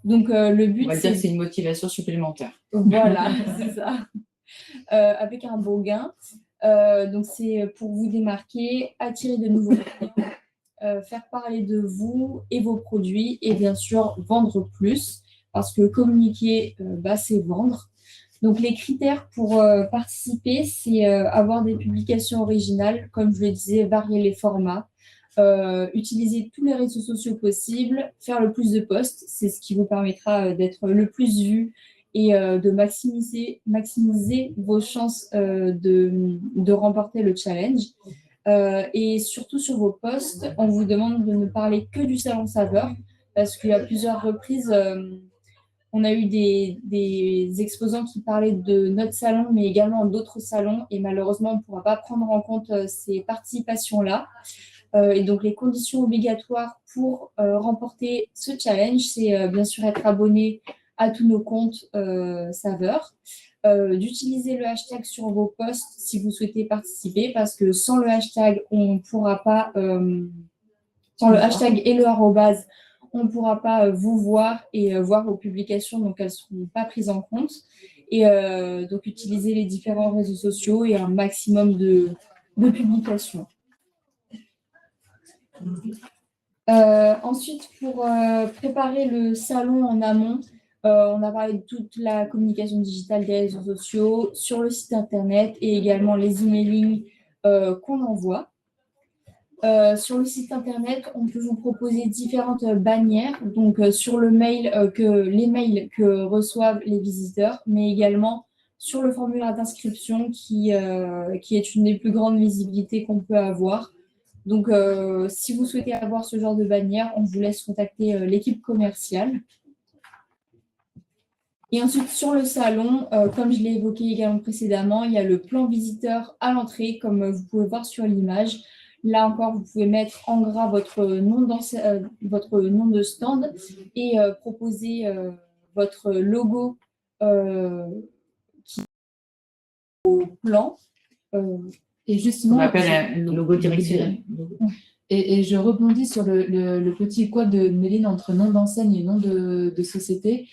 C: Donc, le but,
A: On va dire que c'est une motivation supplémentaire.
C: Voilà, c'est ça. Avec un beau gain. Donc, c'est pour vous démarquer, attirer de nouveaux clients, faire parler de vous et vos produits et bien sûr vendre plus parce que communiquer, c'est vendre. Donc, les critères pour participer, c'est avoir des publications originales, comme je le disais, varier les formats, utiliser tous les réseaux sociaux possibles, faire le plus de posts, c'est ce qui vous permettra d'être le plus vu et de maximiser vos chances de remporter le challenge. Et surtout sur vos posts, on vous demande de ne parler que du salon Saveur parce qu'il y a plusieurs reprises, on a eu des exposants qui parlaient de notre salon, mais également d'autres salons et malheureusement, on ne pourra pas prendre en compte ces participations-là. Et donc, les conditions obligatoires pour remporter ce challenge, c'est bien sûr être abonné à tous nos comptes Saveur, d'utiliser le hashtag sur vos posts si vous souhaitez participer, parce que sans le hashtag, on ne pourra pas, sans le hashtag et le arrobase, on ne pourra pas vous voir et voir vos publications, donc elles ne seront pas prises en compte. Et donc, utiliser les différents réseaux sociaux et un maximum de publications. Ensuite, pour préparer le salon en amont, on a parlé de toute la communication digitale des réseaux sociaux, sur le site internet et également les emailing qu'on envoie. Sur le site internet, on peut vous proposer différentes bannières, donc sur les mails que reçoivent les visiteurs, mais également sur le formulaire d'inscription qui est une des plus grandes visibilités qu'on peut avoir. Donc, si vous souhaitez avoir ce genre de bannière, on vous laisse contacter l'équipe commerciale. Et ensuite, sur le salon, comme je l'ai évoqué également précédemment, il y a le plan visiteur à l'entrée, comme vous pouvez voir sur l'image. Là encore, vous pouvez mettre en gras votre nom de stand et proposer votre logo qui est au plan.
E: Et justement,
A: On appelle un logo directionnel.
E: Et je rebondis sur le petit quoi de Méline entre nom d'enseigne et nom de société.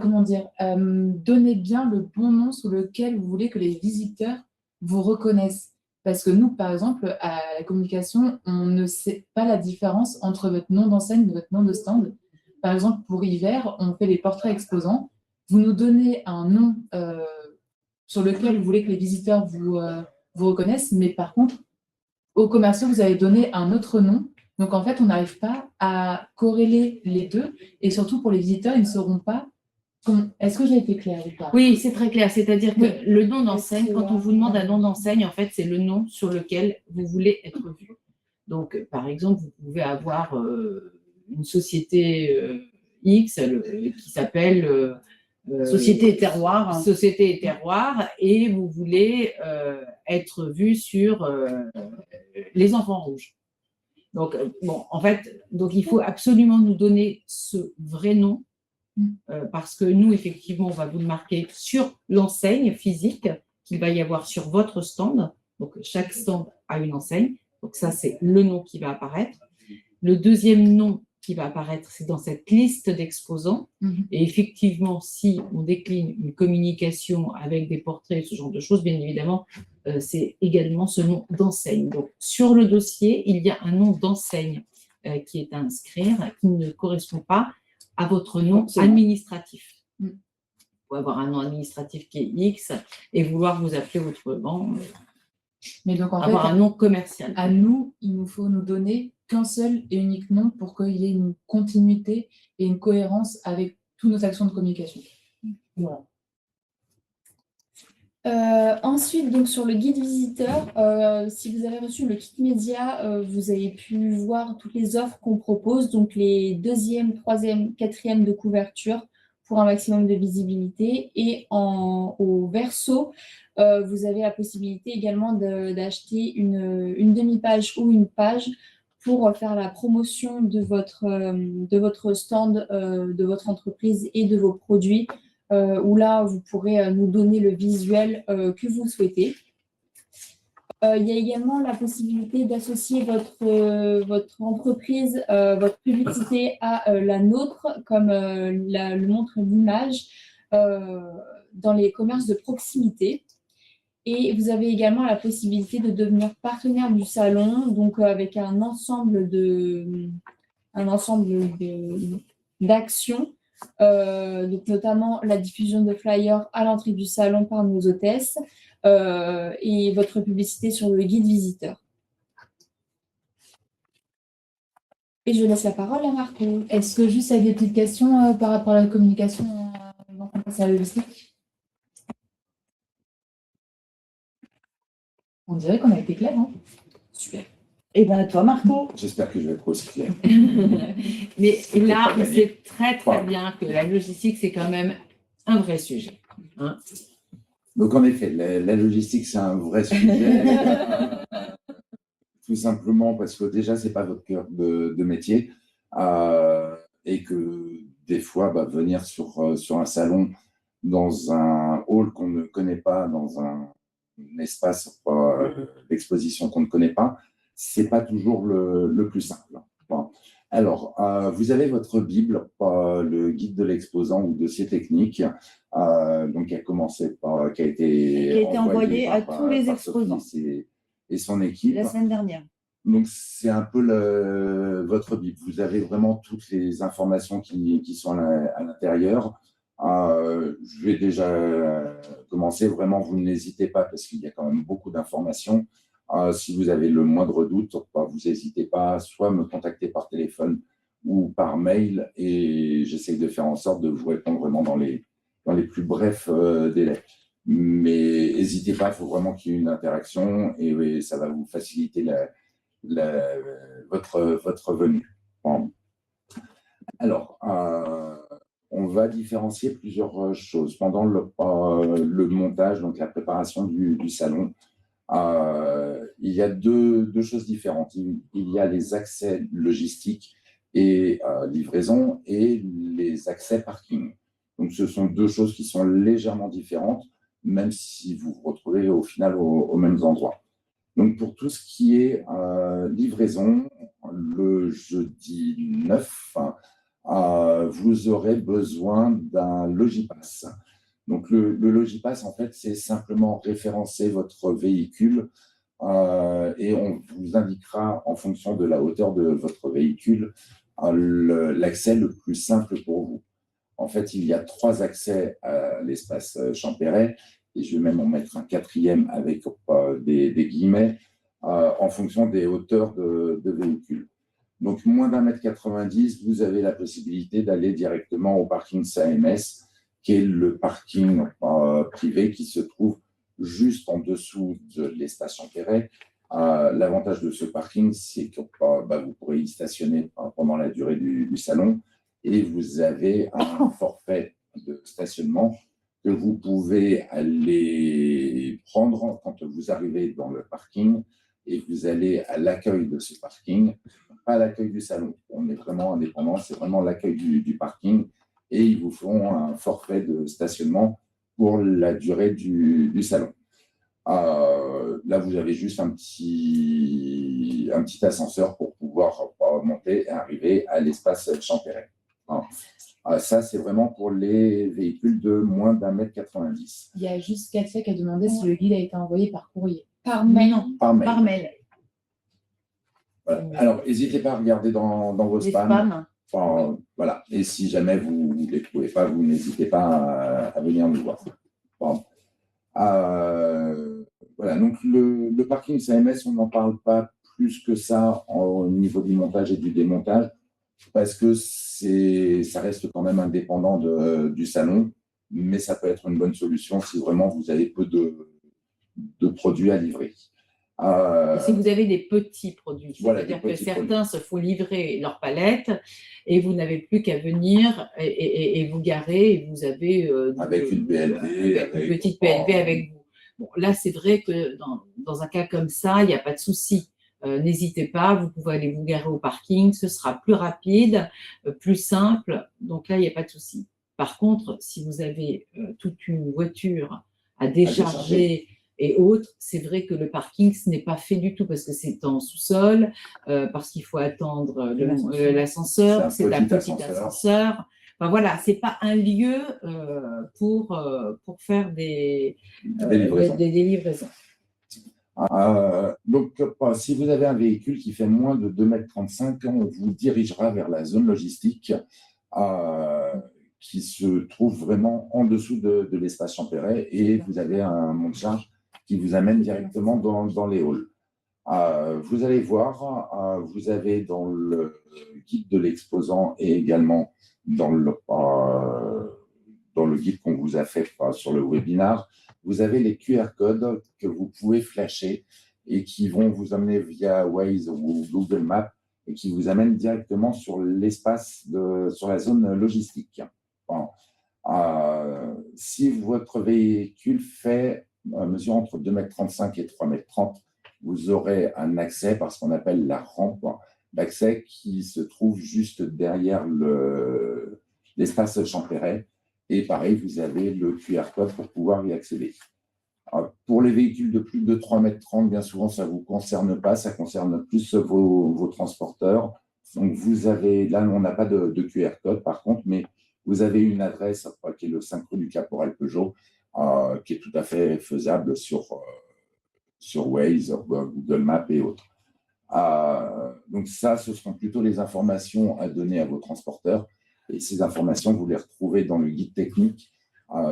E: Comment dire, donnez bien le bon nom sous lequel vous voulez que les visiteurs vous reconnaissent. Parce que nous, par exemple, à la communication, on ne sait pas la différence entre votre nom d'enseigne et votre nom de stand. Par exemple, pour hiver, on fait les portraits exposants. Vous nous donnez un nom sur lequel vous voulez que les visiteurs vous reconnaissent, mais par contre, aux commerciaux, vous avez donné un autre nom. Donc, en fait, on n'arrive pas à corréler les deux. Et surtout, pour les visiteurs, ils ne sauront pas. Est-ce que j'ai été claire ou pas?
A: Oui, c'est très clair. C'est-à-dire que
E: Oui.
A: le nom d'enseigne, quand on vous demande un nom d'enseigne, en fait, c'est le nom sur lequel vous voulez être vu. Donc, par exemple, vous pouvez avoir une société X qui s'appelle
B: Société et terroir.
A: Société et terroir, et vous voulez être vu sur les enfants rouges. Donc, bon, en fait, donc il faut absolument nous donner ce vrai nom, parce que nous, effectivement, on va vous le marquer sur l'enseigne physique qu'il va y avoir sur votre stand. Donc, chaque stand a une enseigne. Donc, ça, c'est le nom qui va apparaître. Le deuxième nom qui va apparaître, c'est dans cette liste d'exposants. Et effectivement, si on décline une communication avec des portraits, ce genre de choses, bien évidemment, c'est également ce nom d'enseigne. Donc, sur le dossier, il y a un nom d'enseigne qui est à inscrire, qui ne correspond pas à votre nom administratif. Vous pouvez avoir un nom administratif qui est X et vouloir vous appeler autrement.
E: Mais donc, en
A: avoir
E: fait,
A: un nom commercial.
E: À nous, il nous faut nous donner qu'un seul et unique nom pour qu'il y ait une continuité et une cohérence avec toutes nos actions de communication. Voilà.
C: Ensuite, donc sur le guide visiteur, si vous avez reçu le kit média, vous avez pu voir toutes les offres qu'on propose, donc les 2e, 3e, 4e de couverture pour un maximum de visibilité. Et au verso, vous avez la possibilité également d'acheter une demi-page ou une page pour faire la promotion de votre stand, de votre entreprise et de vos produits, où là, vous pourrez nous donner le visuel que vous souhaitez. Il y a également la possibilité d'associer votre entreprise, votre publicité à la nôtre, comme le montre l'image, dans les commerces de proximité. Et vous avez également la possibilité de devenir partenaire du salon, donc avec un ensemble d'actions, donc notamment la diffusion de flyers à l'entrée du salon par nos hôtesses et votre publicité sur le guide visiteur. Et je laisse la parole à Marco.
E: Est-ce que juste avec des petites questions par rapport à la communication avant qu'on passe à la logistique? On dirait qu'on a été clair, hein?
A: Super.
B: Et bien, toi, Marco.
D: J'espère que je vais être aussi clair.
A: Mais là,
D: pas
A: c'est très
D: Voilà.
A: bien que la logistique, c'est quand même un vrai sujet. Hein.
D: Donc, en effet, la logistique, c'est un vrai sujet. Tout simplement parce que déjà, ce n'est pas votre cœur de métier. Et que des fois, venir sur un salon, dans un hall qu'on ne connaît pas, dans un espace d'exposition qu'on ne connaît pas, ce n'est pas toujours le plus simple. Bon. Alors, vous avez votre Bible, le guide de l'exposant ou dossier technique, donc qui a été
B: envoyé à tous les
D: par
B: exposants
D: Sophie et son équipe.
B: La semaine dernière.
D: Donc, c'est un peu votre Bible. Vous avez vraiment toutes les informations qui sont à l'intérieur. Je vais déjà commencer. Vraiment, vous n'hésitez pas parce qu'il y a quand même beaucoup d'informations. Si vous avez le moindre doute, vous n'hésitez pas soit à me contacter par téléphone ou par mail et j'essaie de faire en sorte de vous répondre vraiment dans les plus brefs délais. Mais n'hésitez pas, il faut vraiment qu'il y ait une interaction et ça va vous faciliter votre venue. Bon. Alors, on va différencier plusieurs choses. Pendant le montage, donc la préparation du salon, il y a deux choses différentes. Il y a les accès logistiques et livraison et les accès parking. Donc, ce sont deux choses qui sont légèrement différentes, même si vous vous retrouvez au final aux mêmes endroits. Donc, pour tout ce qui est livraison, le jeudi 9, vous aurez besoin d'un Logipass. Donc, le Logipass, en fait, c'est simplement référencer votre véhicule et on vous indiquera, en fonction de la hauteur de votre véhicule, l'accès le plus simple pour vous. En fait, il y a 3 accès à l'espace Champéret et je vais même en mettre un 4e avec des guillemets en fonction des hauteurs de véhicules. Donc, moins d'1,90 m, vous avez la possibilité d'aller directement au parking CAMS, qui est le parking privé qui se trouve juste en dessous de l'espace Champéret. L'avantage de ce parking, c'est que vous pourrez y stationner pendant la durée du salon et vous avez un forfait de stationnement que vous pouvez aller prendre quand vous arrivez dans le parking et vous allez à l'accueil de ce parking, pas à l'accueil du salon. On est vraiment indépendant, c'est vraiment l'accueil du parking et ils vous font un forfait de stationnement pour la durée du salon. Là, vous avez juste un petit ascenseur pour pouvoir monter et arriver à l'espace Champéret. Ça, c'est vraiment pour les véhicules de moins d'1,90 m.
E: Il y a juste Katia qui a demandé si le guide a été envoyé par courrier.
C: Par mail.
B: Non,
D: Par mail.
B: par mail.
D: Voilà. Alors, n'hésitez pas à regarder dans vos
B: Les
D: spams.
B: spams.
D: Voilà. Et si jamais vous ne les trouvez pas, vous n'hésitez pas à venir nous voir. Bon. Voilà. Donc, le parking CMS, on n'en parle pas plus que ça au niveau du montage et du démontage parce que ça reste quand même indépendant du salon, mais ça peut être une bonne solution si vraiment vous avez peu de produits à livrer.
A: Et si vous avez des petits produits,
D: Voilà,
A: c'est-à-dire
D: des
A: que
D: petits
A: certains se font livrer leur palette et vous n'avez plus qu'à venir et vous garer et vous avez
D: avec une PLV,
A: une petite PLV avec vous. Bon, là, c'est vrai que dans un cas comme ça, il n'y a pas de souci. n'hésitez pas, vous pouvez aller vous garer au parking, ce sera plus rapide, plus simple, donc là, il n'y a pas de souci. Par contre, si vous avez toute une voiture à décharger et autres, c'est vrai que le parking, ce n'est pas fait du tout parce que c'est en sous-sol, parce qu'il faut attendre l'ascenseur, c'est un petit ascenseur. Enfin, voilà, c'est pas un lieu pour faire des livraisons.
D: Donc, si vous avez un véhicule qui fait moins de 2,35 m, on vous dirigera vers la zone logistique qui se trouve vraiment en dessous de l'espace Champéret et vous avez un monte-charge qui vous amène directement dans les halls. Vous allez voir, vous avez dans le guide de l'exposant et également dans le guide qu'on vous a fait sur le webinar, vous avez les QR codes que vous pouvez flasher et qui vont vous amener via Waze ou Google Maps et qui vous amènent directement sur l'espace, sur la zone logistique. Si votre véhicule mesure entre 2,35 m et 3,30 m, vous aurez un accès par ce qu'on appelle la rampe d'accès qui se trouve juste derrière l'espace Champéret. Et pareil, vous avez le QR code pour pouvoir y accéder. Pour les véhicules de plus de 3,30 m, bien souvent, ça ne vous concerne pas, ça concerne plus vos transporteurs. Donc, vous avez, là, on n'a pas de QR code, par contre, mais vous avez une adresse qui est le 5 rue du Caporal Peugeot, qui est tout à fait faisable sur Waze, Google Maps et autres. Donc, ça, ce seront plutôt les informations à donner à vos transporteurs. Et ces informations, vous les retrouvez dans le guide technique.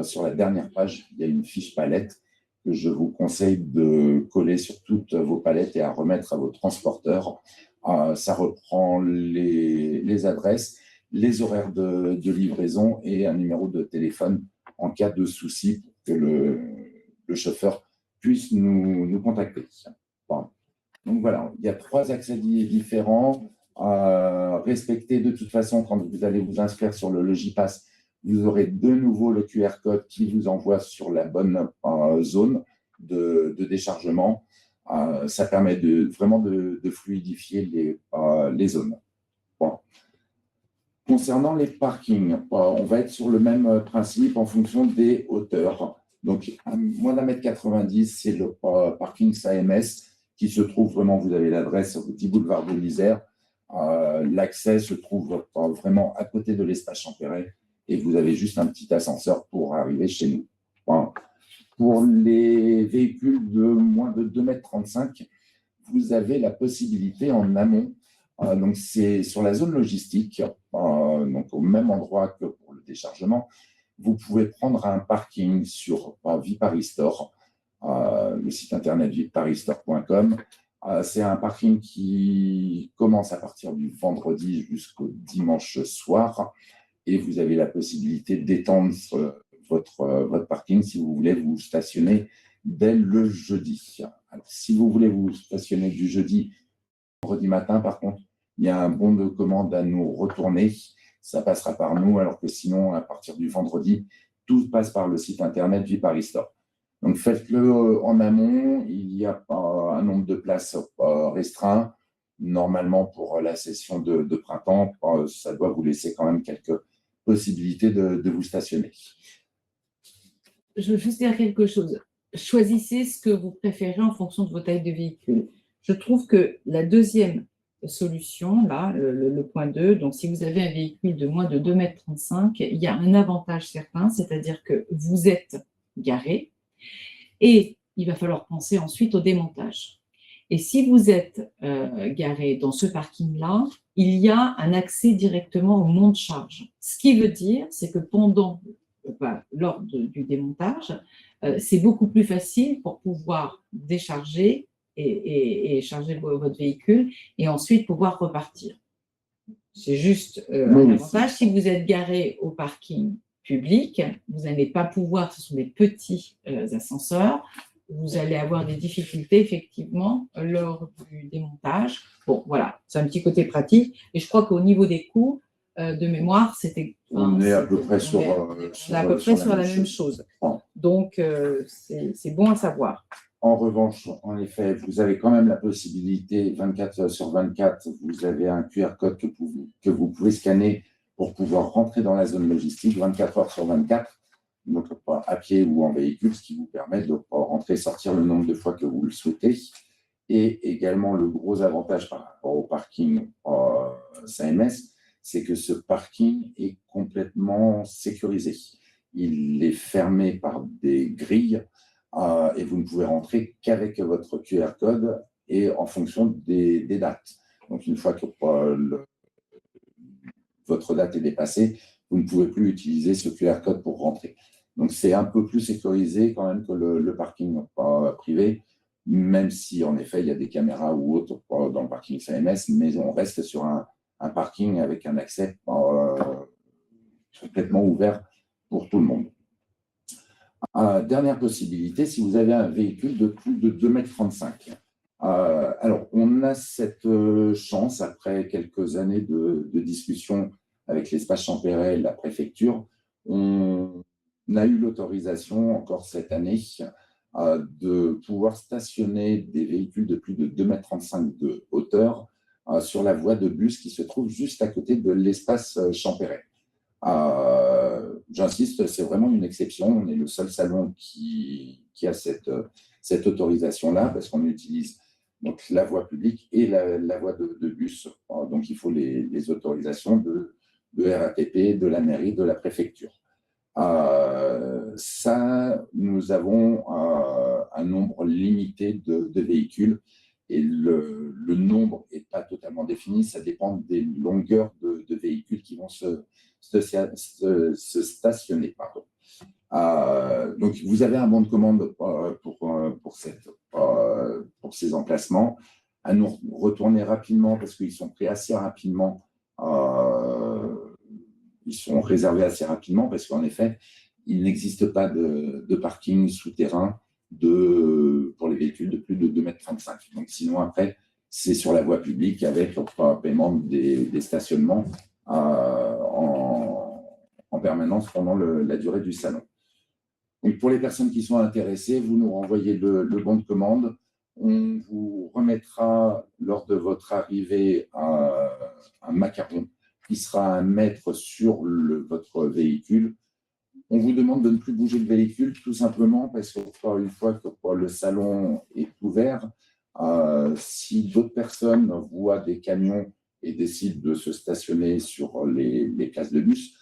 D: Sur la dernière page, il y a une fiche palette que je vous conseille de coller sur toutes vos palettes et à remettre à vos transporteurs. Ça reprend les adresses, les horaires de livraison et un numéro de téléphone en cas de souci pour que le chauffeur puisse nous contacter. Bon. Donc voilà, il y a 3 accès différents. Respectez de toute façon, quand vous allez vous inscrire sur le Logipass, vous aurez de nouveau le QR code qui vous envoie sur la bonne zone de déchargement. Ça permet vraiment de fluidifier les zones. Bon. Concernant les parkings, on va être sur le même principe en fonction des hauteurs. Donc, moins d'1,90 m, c'est le parking SAMS qui se trouve vraiment, vous avez l'adresse au petit boulevard de l'Isère. L'accès se trouve vraiment à côté de l'espace Champéret et vous avez juste un petit ascenseur pour arriver chez nous. Bon. Pour les véhicules de moins de 2,35 m, vous avez la possibilité en amont, donc c'est sur la zone logistique, donc au même endroit que pour le déchargement, vous pouvez prendre un parking sur Viparistor, le site internet viparistor.com. C'est un parking qui commence à partir du vendredi jusqu'au dimanche soir et vous avez la possibilité d'étendre votre parking si vous voulez vous stationner dès le jeudi. Alors, si vous voulez vous stationner du jeudi au vendredi matin, par contre, il y a un bon de commande à nous retourner. Ça passera par nous, alors que sinon, à partir du vendredi, tout passe par le site internet Viparistor. Donc, faites-le en amont. Il y a un nombre de places restreint. Normalement, pour la session de printemps, ça doit vous laisser quand même quelques possibilités de vous stationner.
A: Je veux juste dire quelque chose. Choisissez ce que vous préférez en fonction de vos tailles de véhicule. Je trouve que la deuxième solution, là, le point 2, donc si vous avez un véhicule de moins de 2,35 m, il y a un avantage certain, c'est-à-dire que vous êtes garé et il va falloir penser ensuite au démontage. Et si vous êtes garé dans ce parking-là, il y a un accès directement au monte-charge. Ce qui veut dire, c'est que lors du démontage, c'est beaucoup plus facile pour pouvoir décharger et charger votre véhicule et ensuite pouvoir repartir. C'est juste un avantage. Si vous êtes garé au parking public, vous n'allez pas pouvoir, ce sont des petits ascenseurs, vous allez avoir des difficultés effectivement lors du démontage. Bon, voilà, c'est un petit côté pratique. Et je crois qu'au niveau des coûts, de mémoire,
D: on est à peu près sur
A: la même chose. Donc, c'est bon à savoir.
D: En revanche, en effet, vous avez quand même la possibilité, 24 heures sur 24, vous avez un QR code que vous pouvez scanner pour pouvoir rentrer dans la zone logistique 24 heures sur 24, donc à pied ou en véhicule, ce qui vous permet de rentrer et sortir le nombre de fois que vous le souhaitez. Et également, le gros avantage par rapport au parking SAMS, c'est que ce parking est complètement sécurisé. Il est fermé par des grilles et vous ne pouvez rentrer qu'avec votre QR code et en fonction des dates. Donc, une fois que votre date est dépassée, vous ne pouvez plus utiliser ce QR code pour rentrer. Donc, c'est un peu plus sécurisé quand même que le parking privé, même si, en effet, il y a des caméras ou autres dans le parking SAMS, mais on reste sur un parking avec un accès complètement ouvert pour tout le monde. Dernière possibilité, si vous avez un véhicule de plus de 2,35 m. Alors, on a cette chance, après quelques années de discussion avec l'espace Champéret et la préfecture, on a eu l'autorisation encore cette année de pouvoir stationner des véhicules de plus de 2,35 m de hauteur sur la voie de bus qui se trouve juste à côté de l'espace Champéret. J'insiste, c'est vraiment une exception. On est le seul salon qui a cette autorisation-là parce qu'on utilise donc la voie publique et la voie de bus. Donc, il faut les autorisations de RATP, de la mairie, de la préfecture. Nous avons un nombre limité de véhicules et le nombre n'est pas totalement défini. Ça dépend des longueurs de véhicules qui vont se stationner. Donc, vous avez un bon de commande pour ces emplacements. À nous retourner rapidement parce qu'ils sont pris assez rapidement. Ils sont réservés assez rapidement parce qu'en effet, il n'existe pas de parking souterrain pour les véhicules de plus de 2,35 m. Donc, sinon, après, c'est sur la voie publique avec le paiement des stationnements en permanence pendant la durée du salon. Donc, pour les personnes qui sont intéressées, vous nous renvoyez le bon de commande. On vous remettra lors de votre arrivée un macaron qui sera à mettre sur votre véhicule. On vous demande de ne plus bouger le véhicule tout simplement parce qu'une fois que le salon est ouvert, si d'autres personnes voient des camions et décident de se stationner sur les places de bus,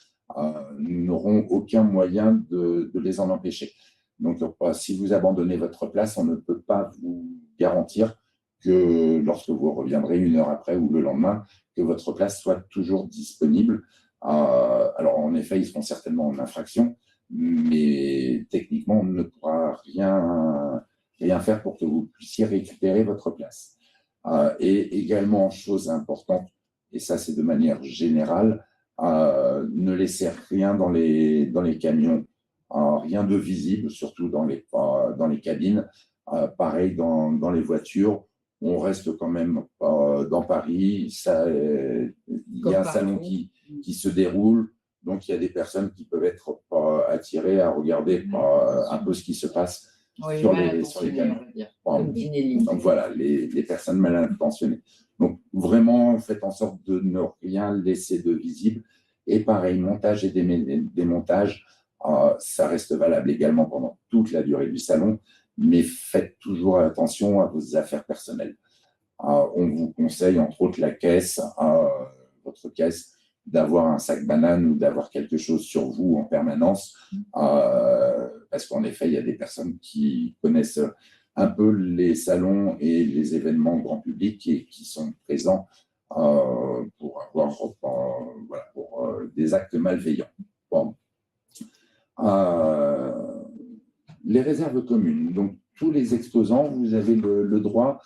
D: nous n'aurons aucun moyen de les en empêcher. Donc, si vous abandonnez votre place, on ne peut pas vous garantir que lorsque vous reviendrez 1 heure après ou le lendemain, que votre place soit toujours disponible. Alors, en effet, ils seront certainement en infraction, mais techniquement, on ne pourra rien faire pour que vous puissiez récupérer votre place. Et également, chose importante, et ça c'est de manière générale, ne laissez rien dans les camions, rien de visible, surtout dans les cabines. Pareil dans les voitures, on reste quand même dans Paris. Il y a un salon qui se déroule, donc il y a des personnes qui peuvent être attirées à regarder un peu ce qui se passe sur les camions. Donc voilà, les personnes mal intentionnées. Donc vraiment, faites en sorte de ne rien laisser de visible. Et pareil, montage et démontage, ça reste valable également pendant toute la durée du salon, mais faites toujours attention à vos affaires personnelles. On vous conseille, entre autres, la caisse, votre caisse, d'avoir un sac banane ou d'avoir quelque chose sur vous en permanence, parce qu'en effet, il y a des personnes qui connaissent un peu les salons et les événements grand public et qui sont présents pour avoir des actes malveillants. Bon. Les réserves communes. Donc, tous les exposants, vous avez le droit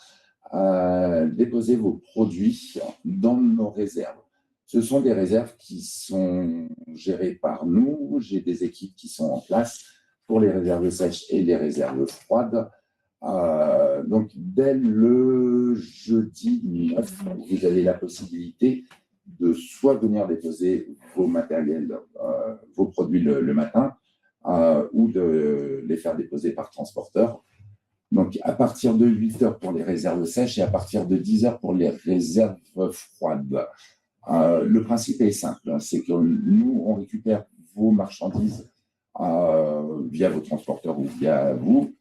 D: à déposer vos produits dans nos réserves. Ce sont des réserves qui sont gérées par nous. J'ai des équipes qui sont en place pour les réserves sèches et les réserves froides. Donc, dès le jeudi 9, vous avez la possibilité de soit venir déposer vos matériels, vos produits le matin, ou de les faire déposer par transporteur. Donc, à partir de 8 heures pour les réserves sèches et à partir de 10 heures pour les réserves froides. Le principe est simple, hein, c'est que nous, on récupère vos marchandises via vos transporteurs ou via vous.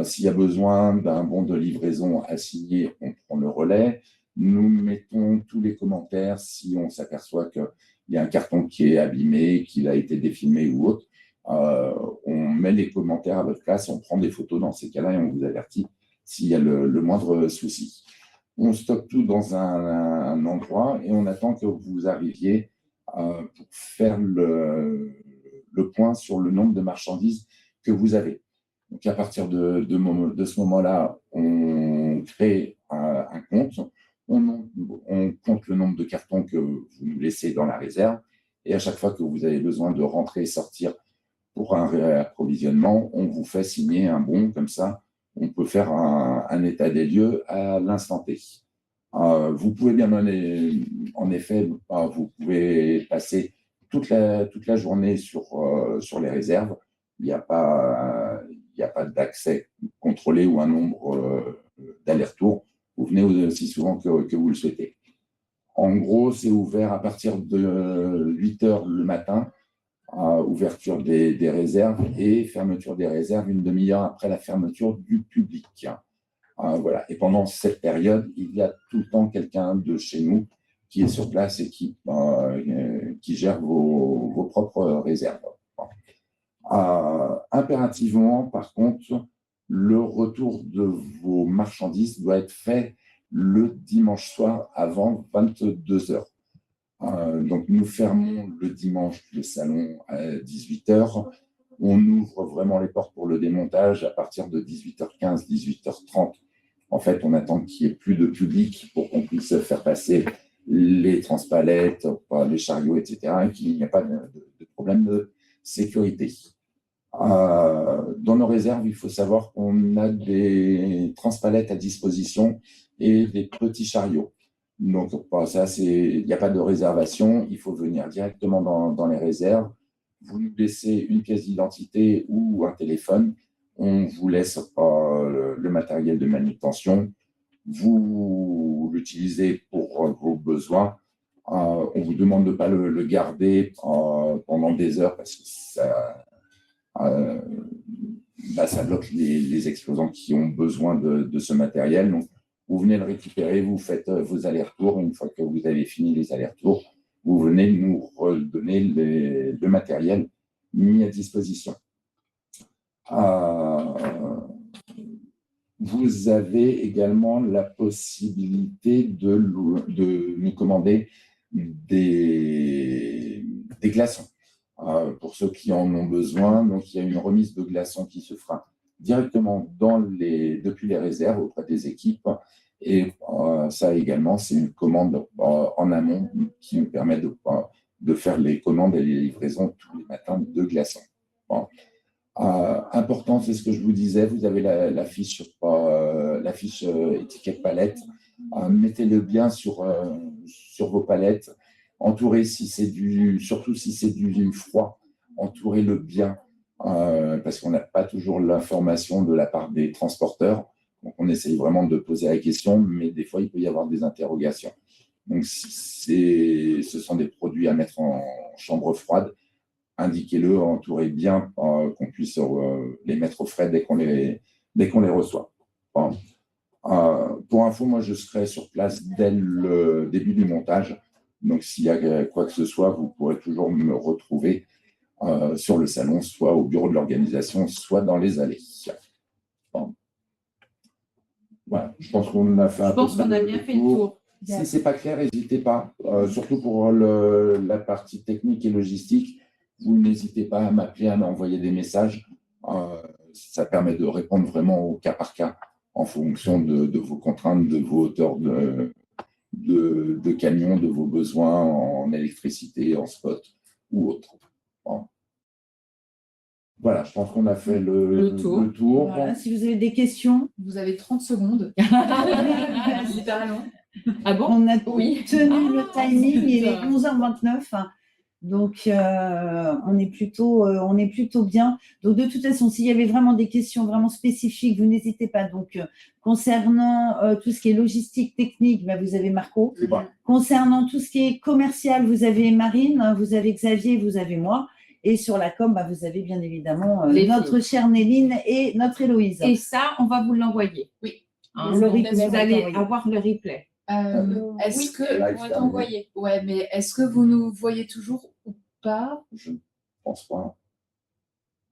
D: S'il y a besoin d'un bon de livraison à signer, on prend le relais. Nous mettons tous les commentaires si on s'aperçoit qu'il y a un carton qui est abîmé, qu'il a été défilmé ou autre. On met les commentaires à votre place, on prend des photos dans ces cas-là et on vous avertit s'il y a le moindre souci. On stocke tout dans un endroit et on attend que vous arriviez pour faire le point sur le nombre de marchandises que vous avez. Donc, à partir de ce moment-là, on crée un compte, on compte le nombre de cartons que vous nous laissez dans la réserve et à chaque fois que vous avez besoin de rentrer et sortir pour un réapprovisionnement, on vous fait signer un bon, comme ça, on peut faire un état des lieux à l'instant T. Vous pouvez bien, en effet, vous pouvez passer toute la journée sur les réserves. Il n'y a pas d'accès contrôlé ou un nombre d'allers-retours. Vous venez aussi souvent que vous le souhaitez. En gros, c'est ouvert à partir de 8 heures le matin, ouverture des réserves et fermeture des réserves une demi-heure après la fermeture du public. Voilà. Et pendant cette période, il y a tout le temps quelqu'un de chez nous qui est sur place et qui gère vos propres réserves. Impérativement, par contre, le retour de vos marchandises doit être fait le dimanche soir avant 22 heures. Donc, nous fermons le dimanche le salon à 18 heures. On ouvre vraiment les portes pour le démontage à partir de 18h15, 18h30. En fait, on attend qu'il n'y ait plus de public pour qu'on puisse faire passer les transpalettes, les chariots, etc., et qu'il n'y a pas de problème de sécurité. Dans nos réserves, il faut savoir qu'on a des transpalettes à disposition et des petits chariots. Donc, ça, il n'y a pas de réservation, il faut venir directement dans les réserves. Vous nous laissez une pièce d'identité ou un téléphone, on vous laisse le matériel de manutention, vous l'utilisez pour vos besoins. On vous demande de ne pas le garder pendant des heures parce que ça bloque les exposants qui ont besoin de ce matériel. Donc, vous venez le récupérer, vous faites vos allers-retours. Une fois que vous avez fini les allers-retours, vous venez nous redonner le matériel mis à disposition. Vous avez également la possibilité de nous commander des glaçons. Pour ceux qui en ont besoin, donc il y a une remise de glaçons qui se fera directement depuis les réserves auprès des équipes. Et ça également, c'est une commande en amont qui nous permet de faire les commandes et les livraisons tous les matins de glaçons. Bon. Important, c'est ce que je vous disais, vous avez la fiche étiquette palette. Mettez-le bien sur vos palettes. Entourez, surtout si c'est du froid, entourez-le bien parce qu'on n'a pas toujours l'information de la part des transporteurs. Donc, on essaye vraiment de poser la question, mais des fois, il peut y avoir des interrogations. Donc, si ce sont des produits à mettre en chambre froide, indiquez-le, entourez bien qu'on puisse les mettre au frais dès qu'on les reçoit. Pour info, moi, je serai sur place dès le début du montage. Donc, s'il y a quoi que ce soit, vous pourrez toujours me retrouver sur le salon, soit au bureau de l'organisation, soit dans les allées. Voilà, je pense qu'on a fait
B: Je pense qu'on a bien fait le tour.
D: Si ce n'est pas clair, n'hésitez pas, surtout pour la partie technique et logistique. Vous n'hésitez pas à m'appeler, à m'envoyer des messages. Ça permet de répondre vraiment au cas par cas en fonction de vos contraintes, de vos hauteurs de camions, de vos besoins en électricité, en spot ou autre. Voilà, je pense qu'on a fait le tour.
B: Voilà, si vous avez des questions.
E: Vous avez 30 secondes.
B: Littéralement. Ah bon? On a tenu le timing, il est 11h29. Donc, on est plutôt bien. Donc, de toute façon, s'il y avait vraiment des questions vraiment spécifiques, vous n'hésitez pas. Donc, concernant tout ce qui est logistique, technique, bah, vous avez Marco.
D: C'est bon.
B: Concernant tout ce qui est commercial, vous avez Marine, vous avez Xavier, vous avez moi. Et sur la com, bah, vous avez bien évidemment notre chère Néline et notre Héloïse.
A: Et ça, on va vous l'envoyer.
C: Oui.
A: Hein,
B: Le
A: donc,
B: replay
A: vous
B: va être
A: allez
B: envoyé.
A: avoir le replay.
E: Est-ce
C: Oui,
E: que...
D: Live
C: vont être
D: terminé.
C: envoyés.
E: Ouais, mais est-ce que vous nous voyez toujours ou pas?
D: Je ne pense pas.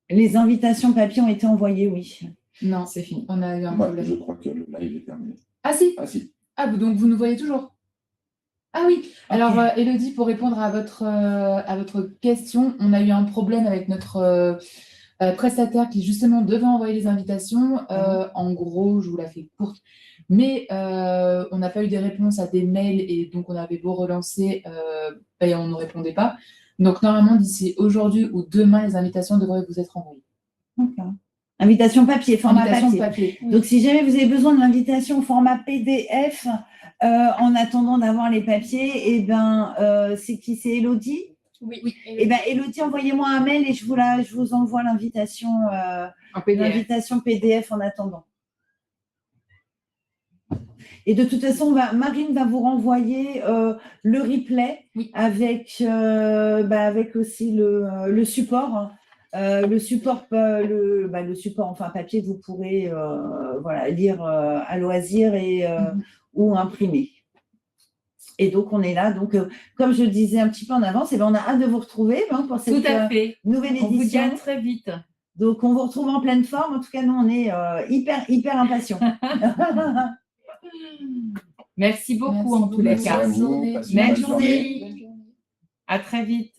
B: Les invitations papier ont été envoyées, oui.
E: Non,
A: C'est fini.
E: on a eu un
D: Moi,
E: problème.
D: je crois que le live est terminé.
E: Ah si,
D: Ah si.
E: ah, donc vous nous voyez toujours? Ah oui, alors Élodie, pour répondre à votre question, on a eu un problème avec notre prestataire qui justement devait envoyer les invitations. En gros, je vous la fais courte, mais on n'a pas eu des réponses à des mails et donc on avait beau relancer, et on ne répondait pas. Donc normalement, d'ici aujourd'hui ou demain, les invitations devraient vous être envoyées.
B: D'accord. Invitation papier, format
E: Invitation
B: papier.
E: papier.
B: Donc, si jamais vous avez besoin de l'invitation au format PDF, en attendant d'avoir les papiers, eh ben, c'est qui? C'est Élodie?
C: Oui.
B: Eh ben, Élodie, envoyez-moi un mail et je vous envoie l'invitation
A: En PDF.
B: l'invitation PDF en attendant. Et de toute façon, Marine va vous renvoyer le replay
E: Oui.
B: avec aussi le support. Le support, le support, enfin papier, vous pourrez lire à loisir et, ou imprimer. Et donc, on est là. Donc, comme je le disais un petit peu en avance, on a hâte de vous retrouver pour cette
A: Tout à fait.
B: nouvelle
A: On vous dit
B: édition.
A: à très vite.
B: Donc, on vous retrouve en pleine forme. En tout cas, nous, on est hyper impatients.
A: Merci beaucoup
E: Merci
A: en tous les
E: beaucoup.
A: cas.
D: Merci à vous.
E: Bonne
D: Passez une
A: Bonne
D: bonne journée.
A: journée. À très vite.